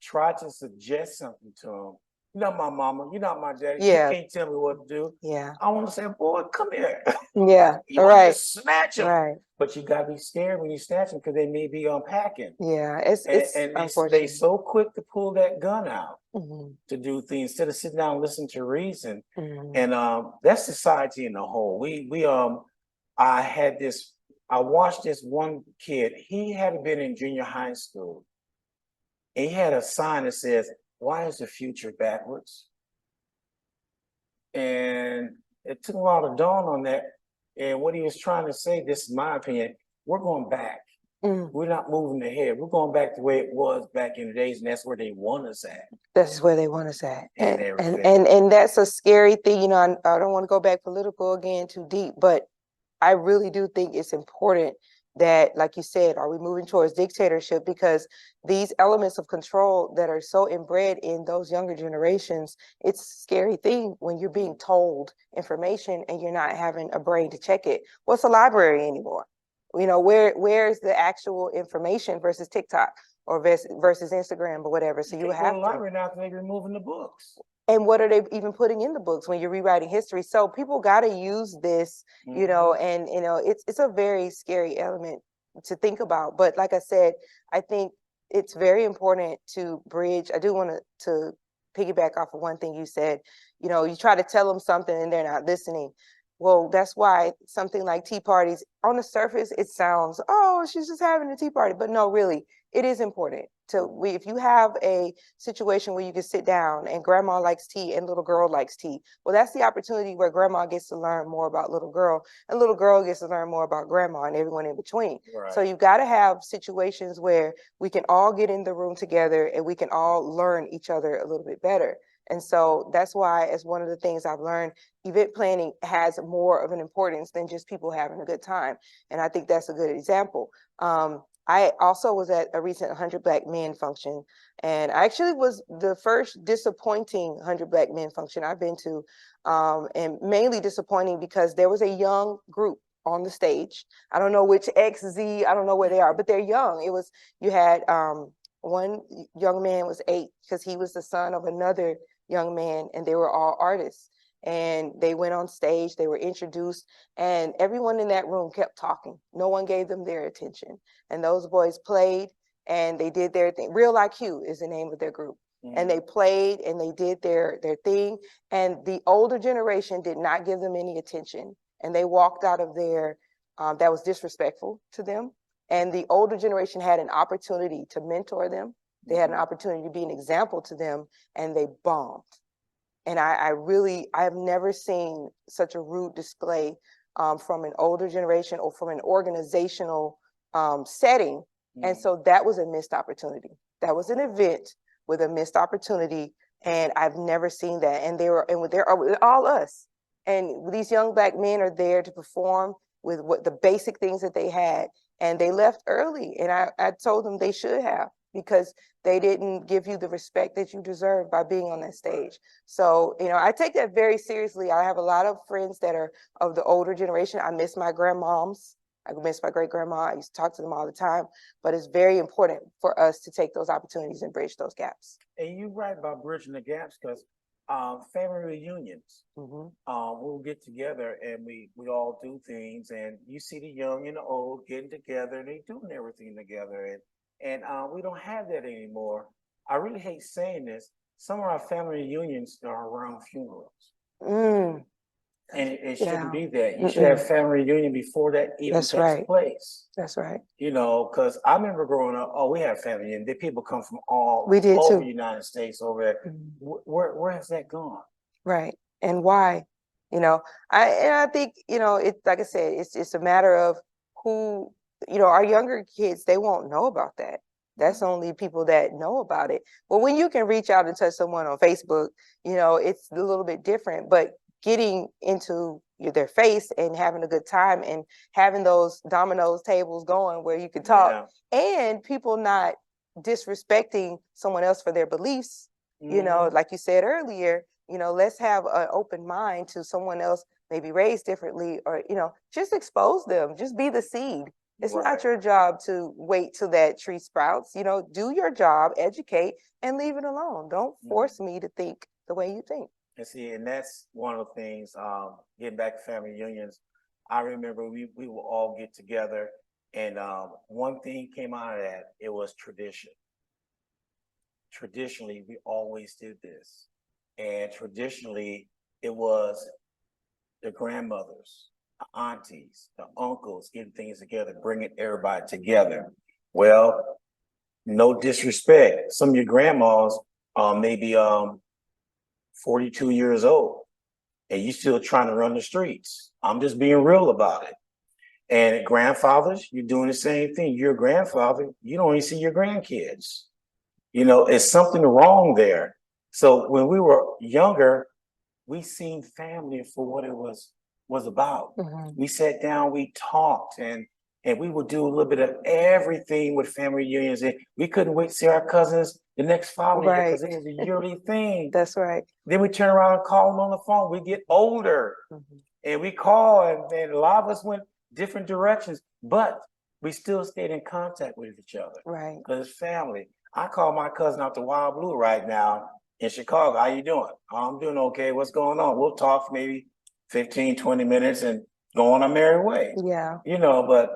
S1: try to suggest something to them. You're not my mama. You're not my daddy.
S2: Yeah.
S1: You can't tell me what to do.
S2: Yeah.
S1: I want to say, boy, come here.
S2: Yeah.
S1: You want
S2: Right.
S1: to snatch them.
S2: Right.
S1: But you got to be scared when you snatch them because they may be unpacking.
S2: Yeah. It's unfortunate.
S1: They so quick to pull that gun out
S2: Mhm.
S1: to do things instead of sitting down and listen to reason.
S2: Mhm.
S1: And that's society in the whole. I watched this one kid. He had been in junior high school. And he had a sign that says, "Why is the future backwards?" And it took a while to dawn on that. And what he was trying to say, this is my opinion, we're going back. We're not moving ahead. We're going back the way it was back in the days, and that's where they want us at.
S2: That's where they want us at.
S1: And
S2: And
S1: everything.
S2: and that's a scary thing. You know, I don't want to go back political again too deep, but I really do think it's important that, like you said, are we moving towards dictatorship? Because these elements of control that are so inbred in those younger generations, it's a scary thing when you're being told information and you're not having a brain to check it. What's a library anymore? You know, where's the actual information versus TikTok or versus Instagram or whatever? So you
S1: Go
S2: have
S1: to the
S2: to.
S1: library now, they're removing the books.
S2: And what are they even putting in the books when you're rewriting history? So people got to use this, you know, and it's a very scary element to think about. But like I said, I think it's very important to bridge. I do want to piggyback off of one thing you said. You know, you try to tell them something and they're not listening. Well, that's why something like tea parties, on the surface, it sounds, oh, she's just having a tea party. But no, really, it is important to, if you have a situation where you can sit down and grandma likes tea and little girl likes tea, well, that's the opportunity where grandma gets to learn more about little girl and little girl gets to learn more about grandma and everyone in between.
S1: Right.
S2: So you've got to have situations where we can all get in the room together and we can all learn each other a little bit better. And so that's why, as one of the things I've learned, event planning has more of an importance than just people having a good time. And I think that's a good example. I also was at a recent 100 Black Men function, and I actually was the first disappointing 100 Black Men function I've been to, and mainly disappointing because there was a young group on the stage. I don't know which X, Z, I don't know where they are, but they're young. It was, you had one young man was 8 because he was the son of another young man, and they were all artists. And they went on stage, they were introduced, and everyone in that room kept talking. No one gave them their attention. And those boys played and they did their thing. Real IQ is the name of their group. And they played and they did their thing. And the older generation did not give them any attention. And they walked out of there, that was disrespectful to them. And the older generation had an opportunity to mentor them. They had an opportunity to be an example to them, and they bombed. And I've never seen such a rude display from an older generation or from an organizational setting. And so that was a missed opportunity. That was an event with a missed opportunity. And I've never seen that. And they're all us. And these young Black men are there to perform with what the basic things that they had. And they left early. And I told them they should have, because they didn't give you the respect that you deserve by being on that stage. So, you know, I take that very seriously. I have a lot of friends that are of the older generation. I miss my grandmoms. I miss my great grandma. I used to talk to them all the time, but it's very important for us to take those opportunities and bridge those gaps.
S1: And you're right about bridging the gaps, because family reunions, we'll get together and we all do things, and you see the young and the old getting together and they doing everything together. And we don't have that anymore. I really hate saying this. Some of our family reunions are around funerals. And it shouldn't be that. You should have family reunion before that even takes place.
S2: That's right.
S1: You know, because I remember growing up, we had family reunion. People come from all
S2: We did
S1: over
S2: too.
S1: the United States over there. Where has that gone?
S2: Right. And why? You know, I think, you know, it's like I said, it's a matter of who, you know, our younger kids, they won't know about that. That's only people that know about it. But when you can reach out and touch someone on Facebook, you know, it's a little bit different. But getting into their face and having a good time and having those dominoes tables going where you can talk, and people not disrespecting someone else for their beliefs, you know, like you said earlier, you know, let's have an open mind to someone else maybe raised differently, or, you know, just expose them, just be the seed. It's not your job to wait till that tree sprouts. You know, do your job, educate, and leave it alone. Don't force me to think the way you think.
S1: And see, and that's one of the things, getting back to family reunions, I remember we would all get together, and one thing came out of that, it was tradition. Traditionally, we always did this. And traditionally, it was the grandmothers, the aunties, the uncles getting things together, bringing everybody together. Well, no disrespect. Some of your grandmas maybe 42 years old. and you still trying to run the streets. I'm just being real about it. And grandfathers, you're doing the same thing. You're a grandfather, you don't even see your grandkids. You know, it's something wrong there. So when we were younger, we seen family for what it was about. We sat down, we talked, and we would do a little bit of everything with family reunions. And we couldn't wait to see our cousins the next following year because it was a yearly thing.
S2: That's right.
S1: Then we turn around and call them on the phone. We get older and we call, and a lot of us went different directions, but we still stayed in contact with each other.
S2: Right.
S1: Because it's family. I call my cousin out to Wild Blue right now in Chicago. How you doing? I'm doing okay. What's going on? We'll talk maybe 15, 20 minutes and go on our merry way.
S2: Yeah.
S1: You know, but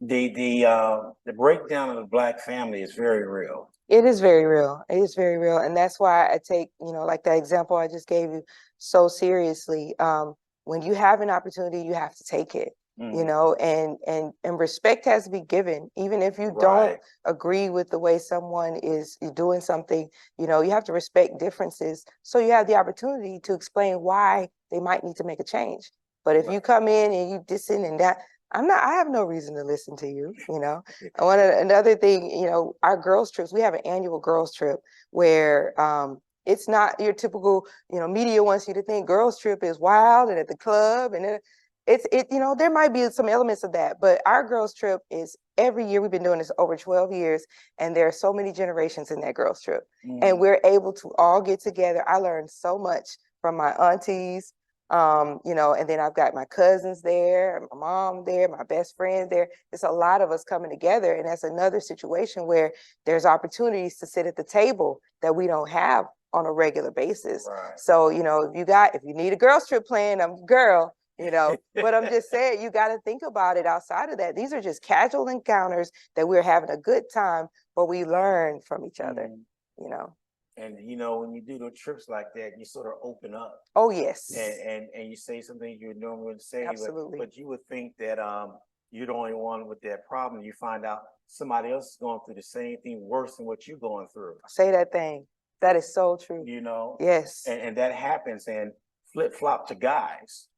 S1: the breakdown of the Black family is very real.
S2: It is very real. It is very real. And that's why I take, like that example I just gave you so seriously. When you have an opportunity, you have to take it, and respect has to be given. Even if you don't agree with the way someone is doing something, you have to respect differences. So you have the opportunity to explain why they might need to make a change. But if you come in and you dissing and that, I have no reason to listen to you, Another thing, our girls trips, we have an annual girls trip where it's not your typical, media wants you to think girls trip is wild and at the club, and there might be some elements of that, but our girls trip is every year. We've been doing this over 12 years, and there are so many generations in that girls trip, and we're able to all get together. I learned so much from my aunties, and then I've got my cousins there, my mom there, my best friend there. It's a lot of us coming together. And that's another situation where there's opportunities to sit at the table that we don't have on a regular basis.
S1: Right.
S2: So, if you need a girls trip plan, I'm a girl, but I'm just saying, you got to think about it outside of that. These are just casual encounters that we're having a good time, but we learn from each other,
S1: And when you do the trips like that, you sort of open up.
S2: Oh, yes.
S1: And you say something you normally wouldn't say.
S2: Absolutely.
S1: But you would think that you're the only one with that problem. You find out somebody else is going through the same thing worse than what you're going through.
S2: Say that thing. That is so true.
S1: Yes. And that happens. And flip-flop to guys.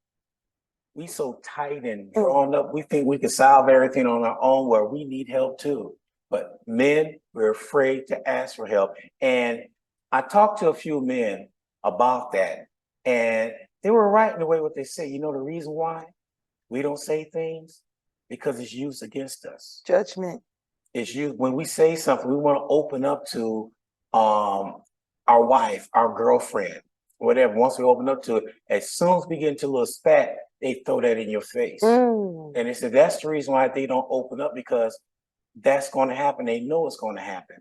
S1: We so tight and drawn up. We think we can solve everything on our own, where we need help too. But men, we're afraid to ask for help. And I talked to a few men about that, and they were right in the way what they say. The reason why we don't say things? Because it's used against us.
S2: Judgment.
S1: It's used when we say something, we want to open up to our wife, our girlfriend, whatever. Once we open up to it, as soon as we get into a little spat, they throw that in your face. And they said that's the reason why they don't open up, because that's going to happen. They know it's going to happen.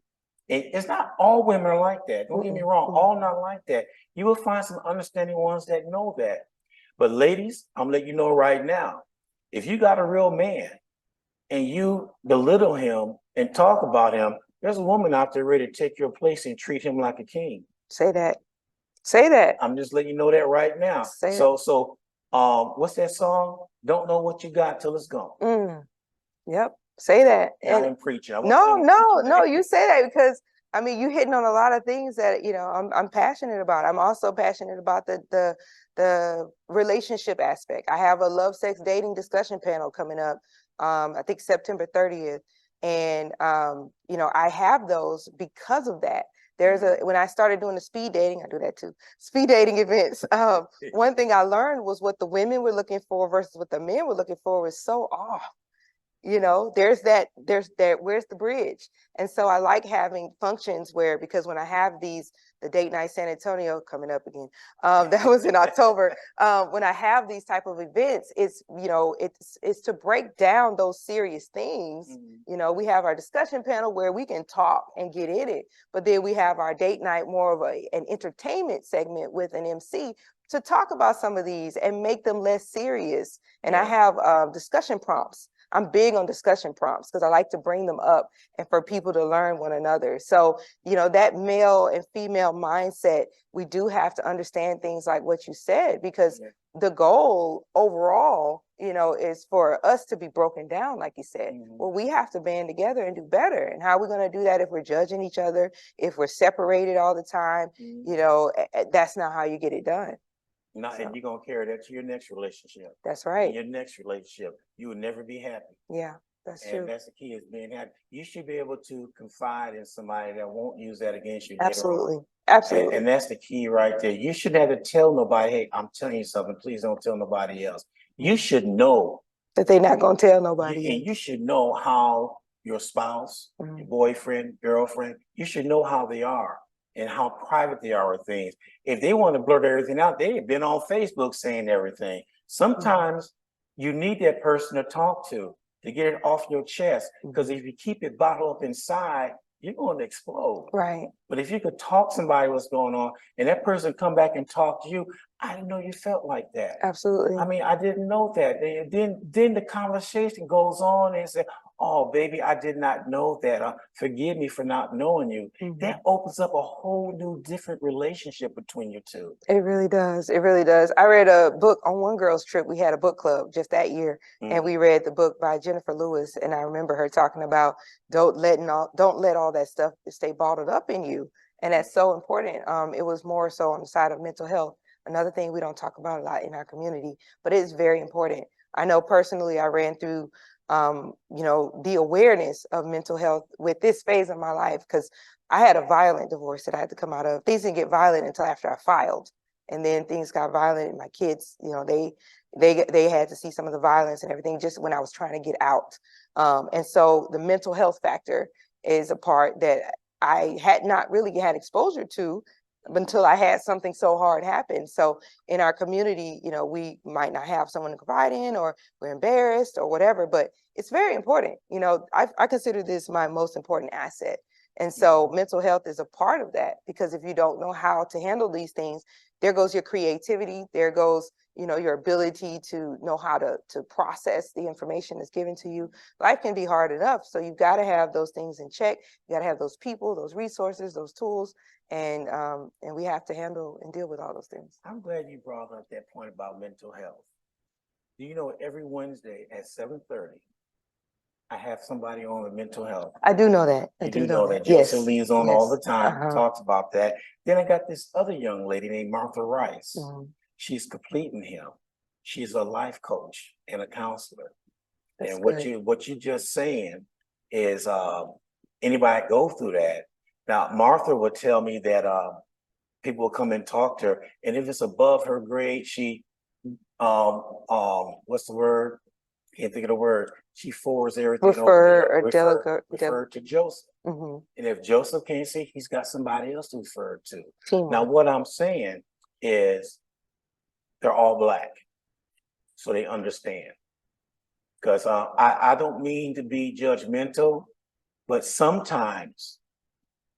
S1: It's not all women are like that. Don't get me wrong. All not like that. You will find some understanding ones that know that. But ladies, I'm letting you know right now, if you got a real man and you belittle him and talk about him, there's a woman out there ready to take your place and treat him like a king.
S2: Say that. Say that.
S1: I'm just letting you know that right now. So what's that song? Don't know what you got till it's gone.
S2: Yep. Say that.
S1: Yeah, I didn't preach it.
S2: No, you say that because you're hitting on a lot of things that I'm passionate about. I'm also passionate about the relationship aspect. I have a love, sex, dating discussion panel coming up. I think September 30th, and I have those because of that. When I started doing the speed dating, I do that too. Speed dating events. One thing I learned was what the women were looking for versus what the men were looking for was so off. There's that, where's the bridge? And so I like having functions because when I have the date night San Antonio coming up again, that was in October. When I have these type of events, it's to break down those serious things. We have our discussion panel where we can talk and get in it, but then we have our date night, more of an entertainment segment with an MC to talk about some of these and make them less serious. And I have discussion prompts. I'm big on discussion prompts because I like to bring them up and for people to learn one another. So, that male and female mindset, we do have to understand things like what you said, because the goal overall, is for us to be broken down, like you said. Well, we have to band together and do better. And how are we going to do that if we're judging each other, if we're separated all the time? That's not how you get it done.
S1: Not, and
S2: So
S1: you're gonna carry that to your next relationship.
S2: that's
S1: In
S2: right.
S1: your next relationship, you will never be happy.
S2: Yeah, that's
S1: And
S2: true.
S1: that's the key, is being happy. You should be able to confide in somebody that won't use that against you later on.
S2: Absolutely.
S1: And
S2: Absolutely.
S1: that's the key right there. You shouldn't have to tell nobody, hey, I'm telling you something, please don't tell nobody else. You should know,
S2: That they're not gonna tell
S1: and
S2: nobody
S1: you
S2: else.
S1: should know how your spouse, your boyfriend, girlfriend, you should know how they are and how private they are with things. If they want to blurt everything out, they've been on Facebook saying everything. Sometimes you need that person to talk to get it off your chest. Because if you keep it bottled up inside, you're going to explode.
S2: Right.
S1: But if you could talk to somebody what's going on, and that person come back and talk to you, I didn't know you felt like that.
S2: Absolutely.
S1: I mean, I didn't know that. And then the conversation goes on and say, "Oh, baby, I did not know that. Forgive me for not knowing you." That opens up a whole new, different relationship between you two.
S2: It really does. It really does. I read a book on one girl's trip. We had a book club just that year, and we read the book by Jennifer Lewis. And I remember her talking about don't let all that stuff stay bottled up in you, and that's so important. It was more so on the side of mental health. Another thing we don't talk about a lot in our community, but it's very important. I know personally, I ran through the awareness of mental health with this phase of my life, because I had a violent divorce that I had to come out of. Things didn't get violent until after I filed, and then things got violent. And my kids, they had to see some of the violence and everything just when I was trying to get out. And so the mental health factor is a part that I had not really had exposure to until I had something so hard happen. So in our community, we might not have someone to confide in, or we're embarrassed or whatever, but it's very important. I consider this my most important asset. And so mental health is a part of that, because if you don't know how to handle these things, there goes your creativity, there goes, your ability to know how to process the information that's given to you. Life can be hard enough. So you've got to have those things in check. You got to have those people, those resources, those tools, and we have to handle and deal with all those things.
S1: I'm glad you brought up that point about mental health. Do you know every Wednesday at 7:30, I have somebody on with mental health?
S2: I do know that.
S1: You do know that.
S2: Yes.
S1: Joseph Lee is on all the time,
S2: Uh-huh.
S1: talks about that. Then I got this other young lady named Martha Rice. She's completing him. She's a life coach and a counselor.
S2: That's
S1: And
S2: good.
S1: what you just saying is anybody go through that. Now, Martha would tell me that people will come and talk to her, and if it's above her grade, she what's the word? Can't think of the word. She forwards everything refer to Joseph. And if Joseph can't see, he's got somebody else to refer to. Now, what I'm saying is they're all Black, so they understand. Because I don't mean to be judgmental, but sometimes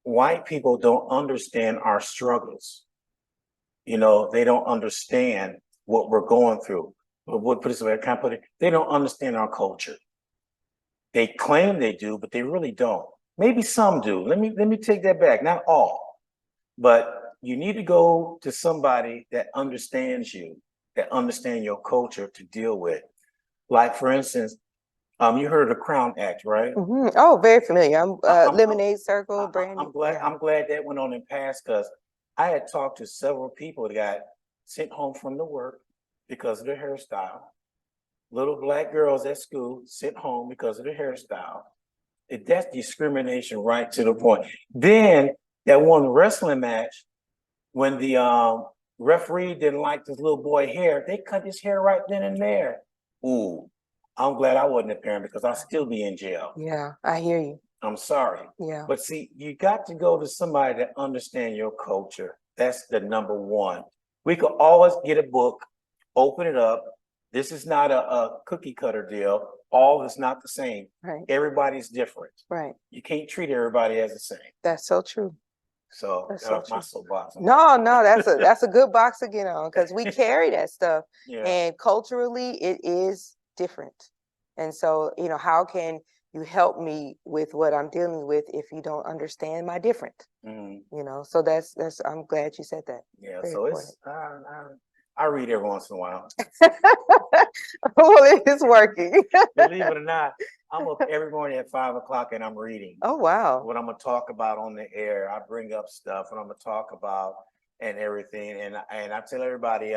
S1: white people don't understand our struggles. They don't understand what we're going through. But what put it this way, I can't put it. They don't understand our culture. They claim they do, but they really don't. Maybe some do. Let me take that back. Not all, but you need to go to somebody that understands you, that understands your culture to deal with. Like, for instance, you heard of the Crown Act, right?
S2: Oh, very familiar. Lemonade Circle, Brandy.
S1: I'm glad that went on and passed, because I had talked to several people that got sent home from the work because of their hairstyle. Little Black girls at school sent home because of their hairstyle. That's discrimination right to the point. Then that one wrestling match, when the referee didn't like this little boy hair, they cut his hair right then and there. Ooh, I'm glad I wasn't a parent, because I'll still be in jail.
S2: Yeah, I hear you.
S1: I'm sorry.
S2: Yeah.
S1: But see, you got to go to somebody that understands your culture. That's the number one. We could always get a book, open it up. This is not a cookie cutter deal. All is not the same.
S2: Right.
S1: Everybody's different.
S2: Right.
S1: You can't treat everybody as the same.
S2: That's so true.
S1: So that's my soapbox.
S2: No, that's a good box to get on, because we carry that stuff.
S1: Yeah.
S2: And culturally it is different. And so, how can you help me with what I'm dealing with if you don't understand my different? So that's I'm glad you said that.
S1: Yeah.
S2: Very
S1: So
S2: important.
S1: it's I read every once in a while.
S2: Well, it is working.
S1: Believe it or not, I'm up every morning at 5 o'clock and I'm reading.
S2: Oh, wow.
S1: What I'm gonna talk about on the air. I bring up stuff and I'm gonna talk about, and everything. And I tell everybody,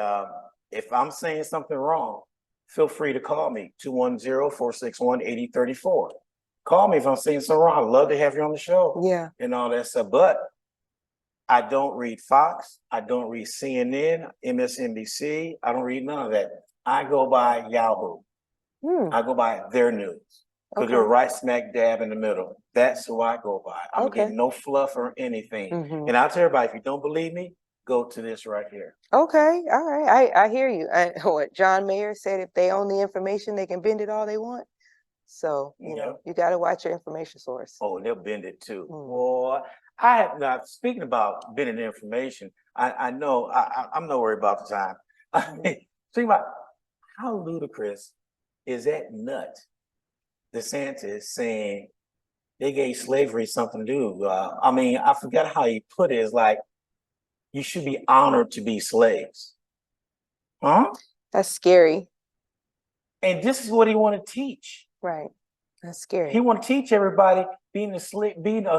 S1: if I'm saying something wrong, feel free to call me 210-461-8034. Call me if I'm saying something wrong. I'd love to have you on the show.
S2: Yeah.
S1: And all that stuff. But I don't read Fox. I don't read CNN, MSNBC. I don't read none of that. I go by Yahoo. I go by their news because they're right smack dab in the middle. That's who I go by. I don't get no fluff or anything. And I'll tell everybody, if you don't believe me, go to this right here.
S2: Okay, all right. I hear you. What John Mayer said, if they own the information, they can bend it all they want. So, you know, you got to watch your information source.
S1: Oh, and they'll bend it too. Boy, I have not, speaking about bending the information, I know I'm not worried about the time. Think about how ludicrous is that nut DeSantis saying they gave slavery something to do. I mean, I forgot how he put it. It's like, you should be honored to be slaves. Huh?
S2: That's scary.
S1: And this is what he want to teach.
S2: Right. That's scary.
S1: He want to teach everybody being a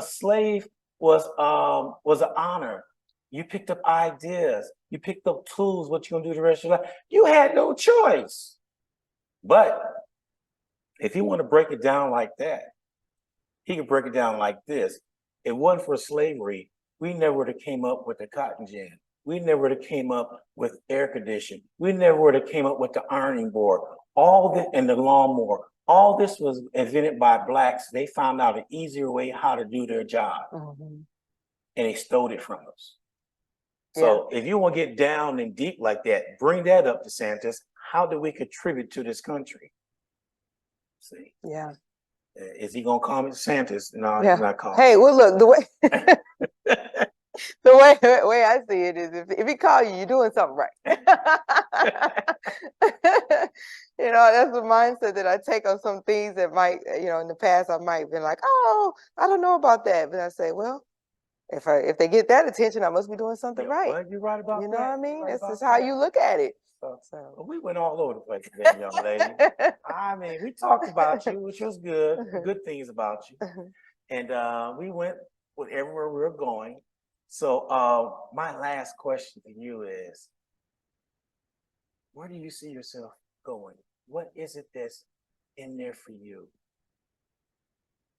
S1: slave was an honor. You picked up ideas. You picked up tools, what you're going to do the rest of your life. You had no choice. But if you want to break it down like that, he could break it down like this. It wasn't for slavery, we never would have came up with the cotton gin. We never would have came up with air conditioning. We never would have came up with the ironing board. All this and the lawnmower. All this was invented by Blacks. They found out an easier way how to do their job. And they stole it from us. So if you want to get down and deep like that, bring that up, DeSantis. How do we contribute to this country? See?
S2: Yeah.
S1: Is he gonna call me DeSantis? No,
S2: Yeah.
S1: he's not calling.
S2: Hey, well, look, the way the way I see it is, if he call you, you're doing something right. You know, that's the mindset that I take on some things that might, you know, in the past I might have been like, oh, I don't know about that, but I say, well, if they get that attention, I must be doing something right.
S1: Well, you're right about that.
S2: You know what I mean?
S1: Right
S2: This is
S1: about
S2: how
S1: that.
S2: you look at it.
S1: Well, we went all over the place today, young lady. I mean, we talked about you, which was good, good things about you. And we went with everywhere we were going. So my last question to you is, where do you see yourself going? What is it that's in there for you?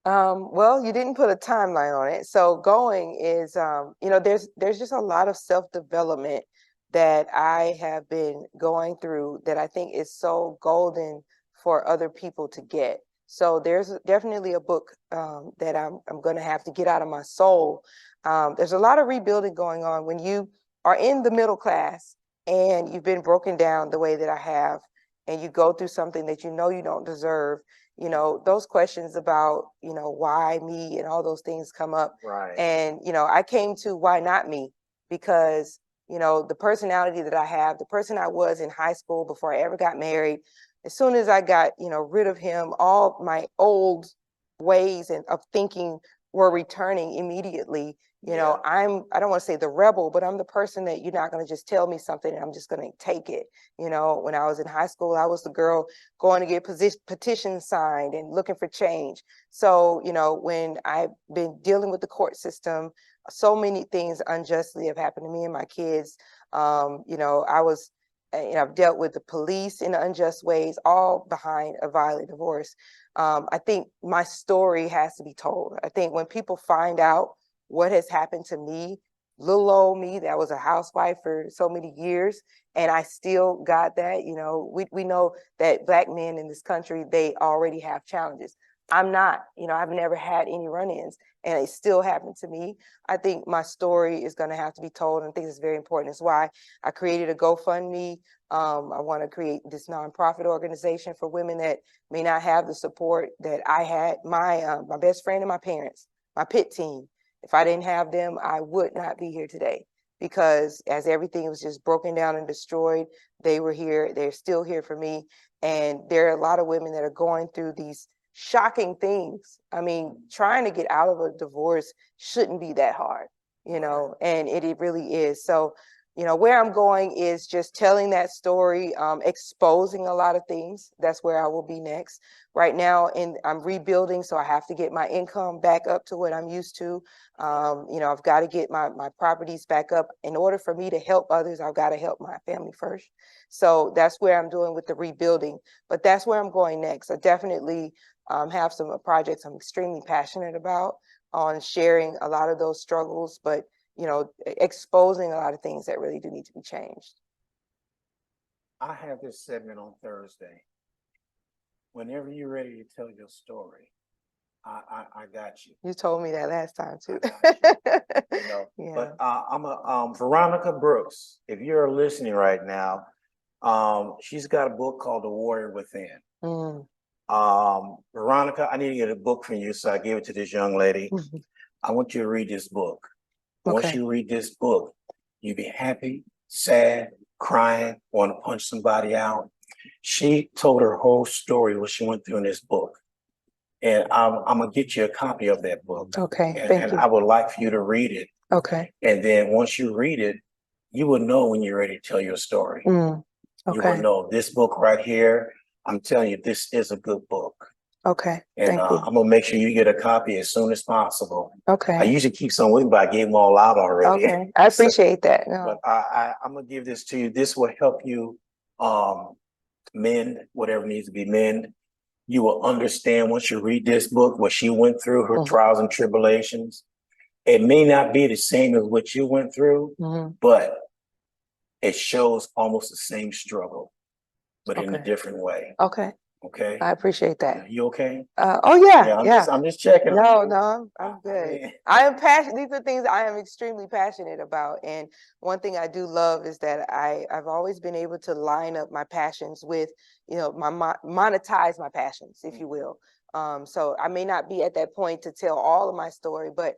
S2: Well, you didn't put a timeline on it. So going is, you know, there's just a lot of self-development that I have been going through that I think is so golden for other people to get. So there's definitely a book that I'm going to have to get out of my soul. There's a lot of rebuilding going on when you are in the middle class and you've been broken down the way that I have, and you go through something that you know you don't deserve. You know, those questions about, you know, why me and all those things come up.
S1: Right.
S2: And, you know, I came to why not me, because, you know, the personality that I have, the person I was in high school before I ever got married, as soon as I got, you know, rid of him, all my old ways and of thinking were returning immediately. You know, I don't want to say the rebel, but I'm the person that you're not going to just tell me something and I'm just going to take it. You know, when I was in high school, I was the girl going to get petitions signed and looking for change. So, you know, when I've been dealing with the court system, so many things unjustly have happened to me and my kids. You know, I've dealt with the police in unjust ways, all behind a violent divorce. I think my story has to be told. I think when people find out what has happened to me, little old me that was a housewife for so many years, and I still got that, you know, we know that Black men in this country, they already have challenges. I'm not, you know, I've never had any run-ins and it still happened to me. I think my story is going to have to be told, and I think it's very important. That's why I created a GoFundMe. I want to create this nonprofit organization for women that may not have the support that I had. My best friend and my parents, my pit team. If I didn't have them, I would not be here today, because as everything was just broken down and destroyed, they were here. They're still here for me. And there are a lot of women that are going through these shocking things. I mean, trying to get out of a divorce shouldn't be that hard, you know, and it really is. So where I'm going is just telling that story, exposing a lot of things. That's where I will be next. Right now, I'm rebuilding, so I have to get my income back up to what I'm used to. I've got to get my properties back up. In order for me to help others, I've got to help my family first. So that's where I'm doing with the rebuilding. But that's where I'm going next. I definitely have some projects I'm extremely passionate about on sharing a lot of those struggles, but exposing a lot of things that really do need to be changed.
S1: I have this segment on Thursday. Whenever you're ready to tell your story, I got you.
S2: You told me that last time too.
S1: Yeah. But I'm a Veronica Brooks. If you're listening right now, she's got a book called The Warrior Within. Veronica, I need to get a book from you, so I gave it to this young lady. I want you to read this book. Once you read this book, you'll be happy, sad, crying, want to punch somebody out. She told her whole story, what she went through in this book. And I'm gonna get you a copy of that book.
S2: Okay,
S1: and I would like for you to read it.
S2: Okay.
S1: And then once you read it, you will know when you're ready to tell your story. You will know this book right here. I'm telling you, this is a good book.
S2: Okay.
S1: And I'm gonna make sure you get a copy as soon as possible.
S2: Okay.
S1: I usually keep some with me, but I gave them all out already.
S2: Okay. I appreciate that.
S1: But I'm gonna give this to you. This will help you mend whatever needs to be mended. You will understand once you read this book what she went through, her trials and tribulations. It may not be the same as what you went through, but it shows almost the same struggle, but in a different way.
S2: Okay.
S1: Okay.
S2: I appreciate that.
S1: You okay?
S2: Oh yeah.
S1: I'm just checking.
S2: No, I'm good. I am passionate. These are things I am extremely passionate about. And one thing I do love is that I've always been able to line up my passions with, monetize my passions, if you will. So I may not be at that point to tell all of my story, but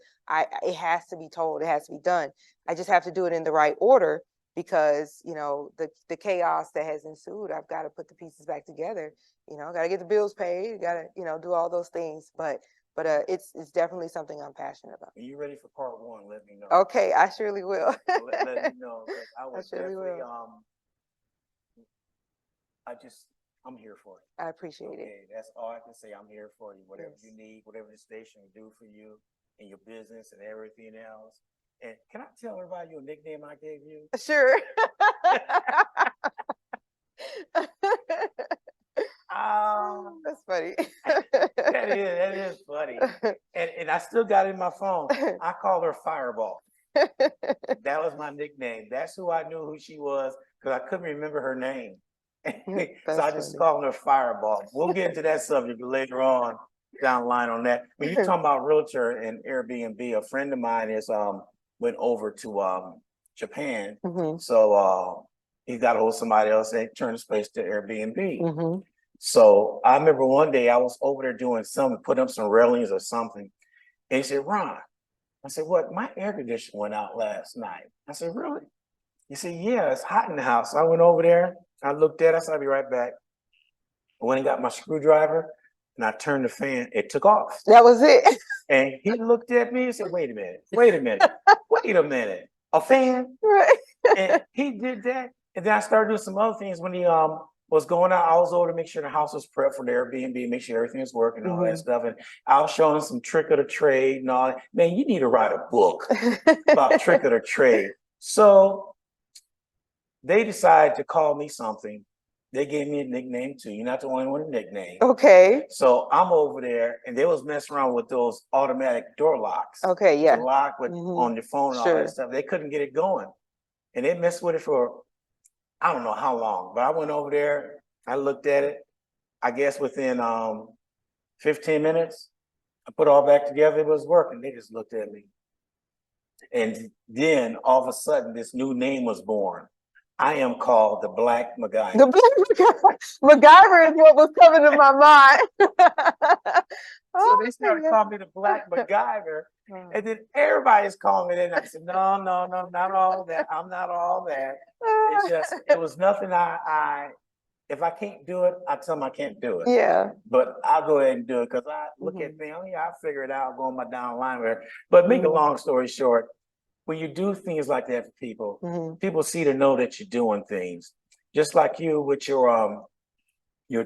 S2: it has to be told. It has to be done. I just have to do it in the right order because, the chaos that has ensued, I've got to put the pieces back together. Got to get the bills paid, got to, do all those things. But it's definitely something I'm passionate about.
S1: When you're ready for part one, let me know.
S2: Okay, I surely will.
S1: let me know. I was
S2: surely
S1: definitely,
S2: will.
S1: I'm here for you.
S2: I appreciate it.
S1: That's all I can say. I'm here for you. Whatever you need, whatever the station will do for you and your business and everything else. And can I tell everybody your nickname I gave you?
S2: Sure. That's funny.
S1: that is funny. And I still got it in my phone. I call her Fireball. That was my nickname. That's who I knew who she was because I couldn't remember her name. So I just called her Fireball. We'll get into that subject later on down the line on that. When you're talking about realtor and Airbnb, a friend of mine went over to Japan. So he got a hold of somebody else and turned the space to Airbnb. So I remember one day I was over there doing something, putting up some railings or something. And he said, Ron, I said, what? My air conditioner went out last night. I said, really? He said, yeah, it's hot in the house. So I went over there. I looked at it. I said, I'll be right back. I went and got my screwdriver and I turned the fan. It took off.
S2: That was it.
S1: And he looked at me and said, wait a minute. A fan?
S2: Right.
S1: And he did that. And then I started doing some other things when he was going out. I was over to make sure the house was prepped for the Airbnb, make sure everything was working and all that stuff. And I was showing him some trick of the trade and all that. Man, you need to write a book about trick of the trade. So they decided to call me something. They gave me a nickname too. You're not the only one with a nickname.
S2: Okay.
S1: So I'm over there and they was messing around with those automatic door locks.
S2: Okay, yeah.
S1: To lock with on your phone and all that stuff. They couldn't get it going. And they messed with it for I don't know how long, but I went over there, I looked at it. I guess within 15 minutes, I put it all back together, it was working. They just looked at me. And then all of a sudden, this new name was born. I am called the Black MacGyver.
S2: The Black MacGyver is what was coming to my mind.
S1: So they started calling me the Black MacGyver. And then everybody's calling me that. And I said, no, not all that. I'm not all that. It's just, it was nothing if I can't do it, I tell them I can't do it.
S2: Yeah.
S1: But I'll go ahead and do it because I look at things, I'll figure it out, go on my down line with her. But make a long story short, when you do things like that for people,
S2: Hmm.
S1: people see to know that you're doing things. Just like you with your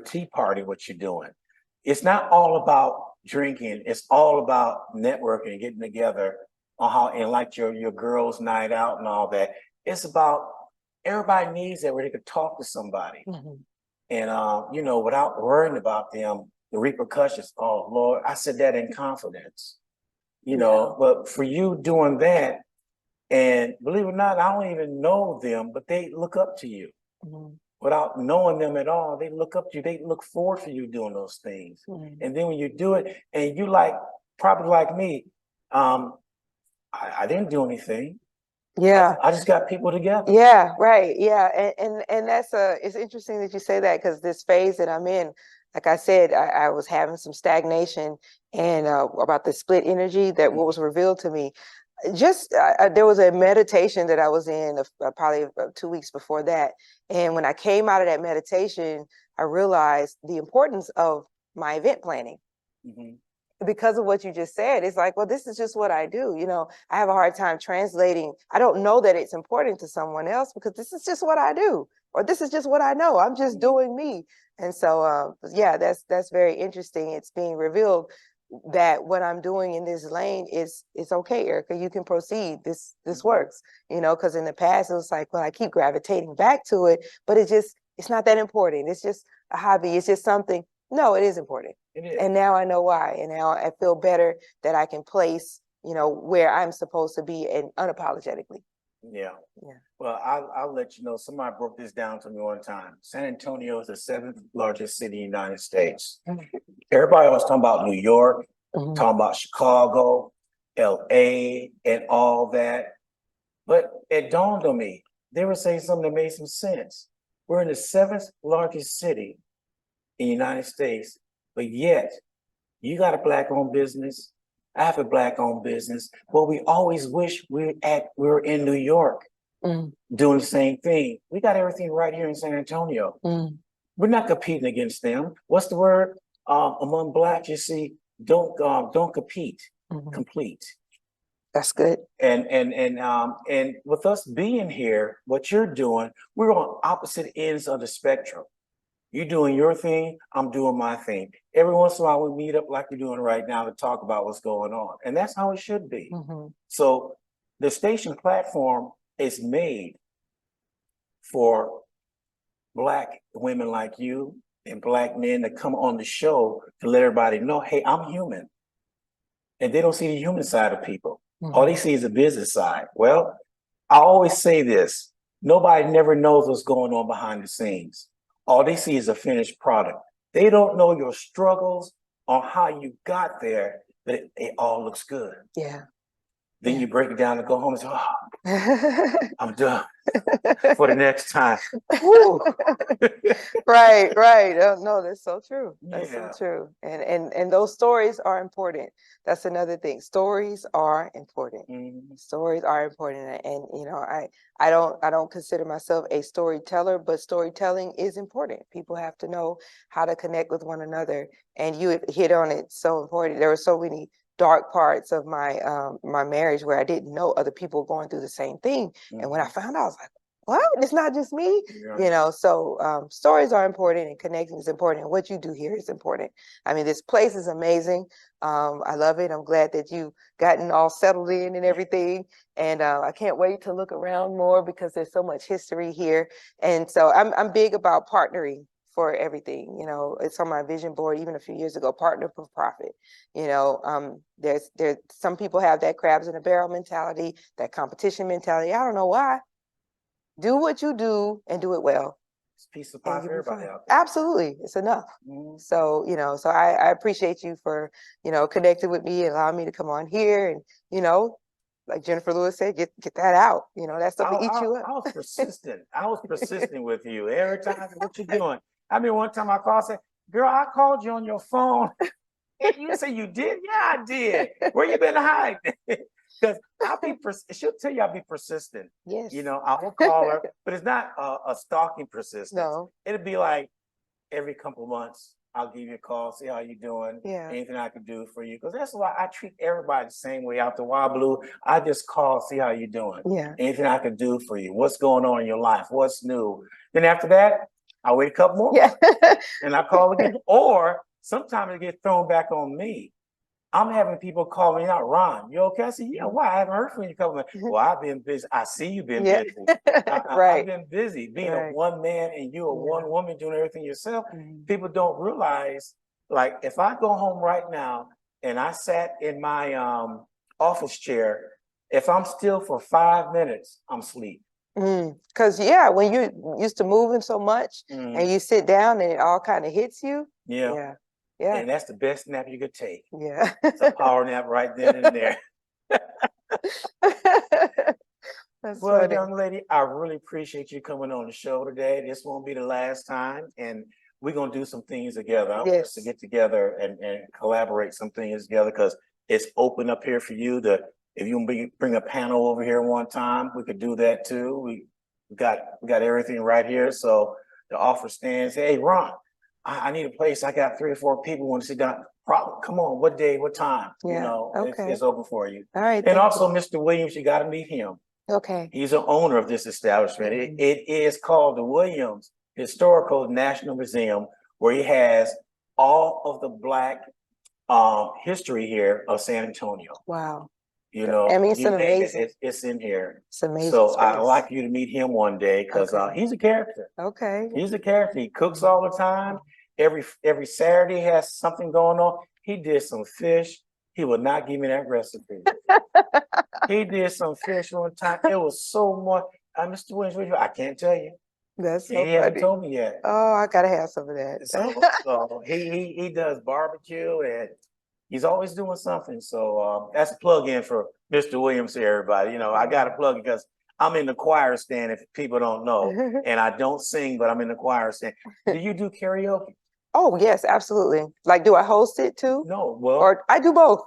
S1: tea party, what you're doing. It's not all about drinking. It's all about networking and getting together on how, and like your girls' night out and all that. It's about everybody needs that where they could talk to somebody,
S2: Hmm.
S1: and you know, without worrying about them, the repercussions. Oh Lord, I said that in confidence, you
S2: Yeah.
S1: know. But for you doing that, and believe it or not, I don't even know them, but they look up to you
S2: Hmm.
S1: without knowing them at all. They look up to you. They look forward for you doing those things.
S2: Hmm.
S1: And then when you do it, and you like, probably like me, um, I didn't do anything.
S2: Yeah.
S1: I just got people together.
S2: Yeah, right. Yeah. And that's it's interesting that you say that because this phase that I'm in, like I said, I was having some stagnation and about the split energy that what was revealed to me. Just there was a meditation that I was in probably 2 weeks before that. And when I came out of that meditation, I realized the importance of my event planning
S1: Mhm.
S2: because of what you just said. It's like, well, this is just what I do. You know, I have a hard time translating. I don't know that it's important to someone else because this is just what I do, or this is just what I know. I'm just doing me. And so, yeah, that's very interesting. It's being revealed that what I'm doing in this lane is okay, Erica. You can proceed. This works. You know, because in the past it was like, well, I keep gravitating back to it, but it's not that important. It's just a hobby. It's just something. No, it is important.
S1: It is.
S2: And now I know why. And now I feel better that I can place, you know, where I'm supposed to be and unapologetically.
S1: Yeah.
S2: Yeah.
S1: Well, I'll let you know. Somebody broke this down to me one time. San Antonio is the seventh largest city in the United States. Everybody was talking about New York,
S2: Mhm.
S1: talking about Chicago, LA, and all that. But it dawned on me, they were saying something that made some sense. We're in the seventh largest city in the United States, but yet you got a black owned business. I have a black owned business. Well, we always wish we were in New York
S2: Mm,
S1: doing the same thing. We got everything right here in San Antonio.
S2: mm,
S1: We're not competing against them. What's the word? Among blacks, you see, don't compete,
S2: mhm.
S1: complete.
S2: That's good.
S1: And with us being here, what you're doing, we're on opposite ends of the spectrum. You're doing your thing, I'm doing my thing. Every once in a while, we meet up like we're doing right now to talk about what's going on. And that's how it should be.
S2: Mhm.
S1: So the station platform is made for black women like you and black men to come on the show to let everybody know, hey, I'm human. And they don't see the human side of people. All they
S2: Mhm.
S1: see is the business side. Well, I always say this, nobody never knows what's going on behind the scenes. All they see is a finished product. They don't know your struggles on how you got there, but it all looks good.
S2: Yeah.
S1: Then
S2: Yeah.
S1: you break it down and go home and say, oh, I'm done for the next time. Woo.
S2: Right, right. No, that's so true. That's so
S1: Yeah.
S2: true. And those stories are important. That's another thing. Stories are important.
S1: Mhm.
S2: Stories are important. And you know, I don't consider myself a storyteller, but storytelling is important. People have to know how to connect with one another. And you had hit on it so important. There were so many dark parts of my marriage where I didn't know other people going through the same thing. And when I
S1: Mhm.
S2: found out, I was like, what? It's not just me,
S1: Yeah.
S2: you know. So stories are important and connecting is important, and what you do here is important. I mean, this place is amazing. I love it. I'm glad that you gotten all settled in and everything, and I can't wait to look around more because there's so much history here. And so I'm big about partnering for everything. You know, it's on my vision board even a few years ago. Partner for profit. You know, there's some people have that crabs in a barrel mentality, that competition mentality. I don't know why. Do what you do and do it well,
S1: It's a piece of pie
S2: and
S1: for
S2: you'll be
S1: everybody
S2: fine.
S1: out there.
S2: Absolutely, it's enough.
S1: Mhm.
S2: So, you know, so I appreciate you for, you know, connecting with me and allowing me to come on here and, you know, like Jennifer Lewis said, get that out. You know, that stuff will eat you up.
S1: I was persistent. I was persistent with you every time. What you doing? I mean, one time I called, said, "Girl, I called you on your phone, and you say you did. Yeah, I did. Where you been hiding?" Because she'll tell you I'll be persistent.
S2: Yes.
S1: You know, I will call her, but it's not a stalking persistence.
S2: No.
S1: It'll be like every couple months I'll give you a call, see how you're doing.
S2: Yeah.
S1: Anything I can do for you. Because that's why I treat everybody the same way out the wild blue. I just call, see how you're doing.
S2: Yeah.
S1: Anything I can do for you. What's going on in your life? What's new? Then after that, I wait a couple more
S2: Yeah.
S1: months and I call again. Or sometimes it gets thrown back on me. I'm having people call me out, Ron, you okay? I said, yeah, why? I haven't heard from you a couple of months. Well, I've been busy. I see you've been
S2: Yeah.
S1: busy. I've
S2: Right.
S1: been busy being a
S2: Right.
S1: one man and you a
S2: Yeah.
S1: one woman doing everything yourself.
S2: Mhm.
S1: People don't realize, like, if I go home right now and I sat in my office chair, if I'm still for 5 minutes, I'm asleep.
S2: Because yeah, when you're used to moving so much and you sit down and it all kind of hits you.
S1: Yeah.
S2: Yeah. Yeah.
S1: And that's the best nap you could take.
S2: Yeah.
S1: It's a power nap right then and there.
S2: That's
S1: Well,
S2: funny.
S1: young lady, I really appreciate you coming on the show today. This won't be the last time, and we're gonna do some things together. I want us to
S2: Yes.
S1: get together and collaborate some things together because it's open up here for you to. If you bring a panel over here one time, we could do that too. We got everything right here, so the offer stands. Hey, Ron, I need a place. I got 3 or 4 people want to sit down. Problem, come on, what day, what time? You
S2: Yeah.
S1: know,
S2: Okay.
S1: it's open for you.
S2: All right.
S1: And
S2: Thank
S1: also, Mr. Williams, you got to meet him.
S2: you. Okay.
S1: He's the owner of this establishment. It is called the Williams Historical National Museum, where he has all of the Black history here of San Antonio.
S2: Wow.
S1: You know,
S2: I mean, it's
S1: you name it,
S2: amazing.
S1: it's in here.
S2: It's amazing.
S1: So I'd
S2: space.
S1: like you to meet him one day because
S2: Okay.
S1: he's a character.
S2: Okay.
S1: He's a character. He cooks all the time. Every Saturday has something going on. He did some fish. He would not give me that recipe. He did some fish one time. It was so much. Mr. Williams, I can't tell you.
S2: That's so
S1: He hasn't
S2: funny.
S1: told me yet.
S2: Oh, I gotta have some of that.
S1: So he does barbecue and he's always doing something. So that's a plug in for Mr. Williams here, everybody. You know, I got to plug it because I'm in the choir stand if people don't know. And I don't sing, but I'm in the choir stand. Do you do karaoke?
S2: Oh, yes, absolutely. Like, do I host it too?
S1: No. Well,
S2: Or I do both.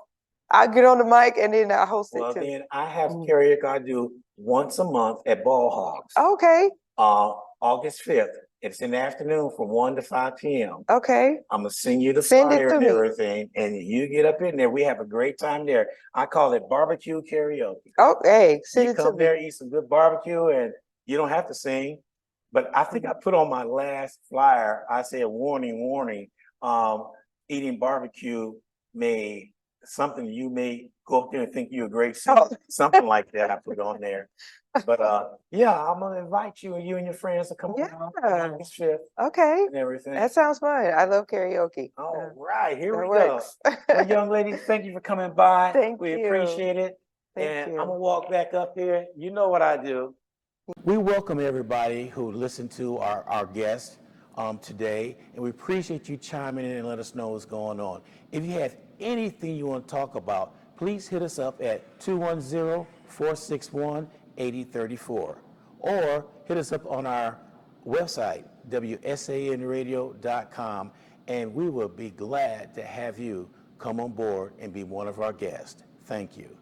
S2: I get on the mic and then I host
S1: well,
S2: it too.
S1: then I have karaoke I do once a month at Ball Hogs.
S2: Okay.
S1: August 5th. It's in the afternoon from 1 to 5 p.m.
S2: Okay.
S1: I'm gonna send you the
S2: Send it
S1: flyer
S2: to
S1: and
S2: me.
S1: everything, and you get up in there. We have a great time there. I call it barbecue karaoke.
S2: Oh, hey, send
S1: You
S2: it to
S1: come
S2: me.
S1: there, eat some good barbecue, and you don't have to sing. But I think I put on my last flyer, I said, warning, warning, eating barbecue may something you may go up there and think you're a great singer. Something like that I put on there. But yeah, I'm gonna invite you and your friends to come on August 5th
S2: Okay.
S1: and everything.
S2: That sounds fun. I love karaoke.
S1: All right, here
S2: that
S1: we
S2: works.
S1: go. Well, young lady, thank you for coming by.
S2: Thank
S1: We
S2: you.
S1: appreciate it.
S2: Thank
S1: And
S2: you.
S1: I'm gonna walk back up here. You know what I do. We welcome everybody who listened to our guest today, and we appreciate you chiming in and let us know what's going on. If you have anything you want to talk about, please hit us up at 210-461-8034, or hit us up on our website, WSANradio.com, and we will be glad to have you come on board and be one of our guests. Thank you.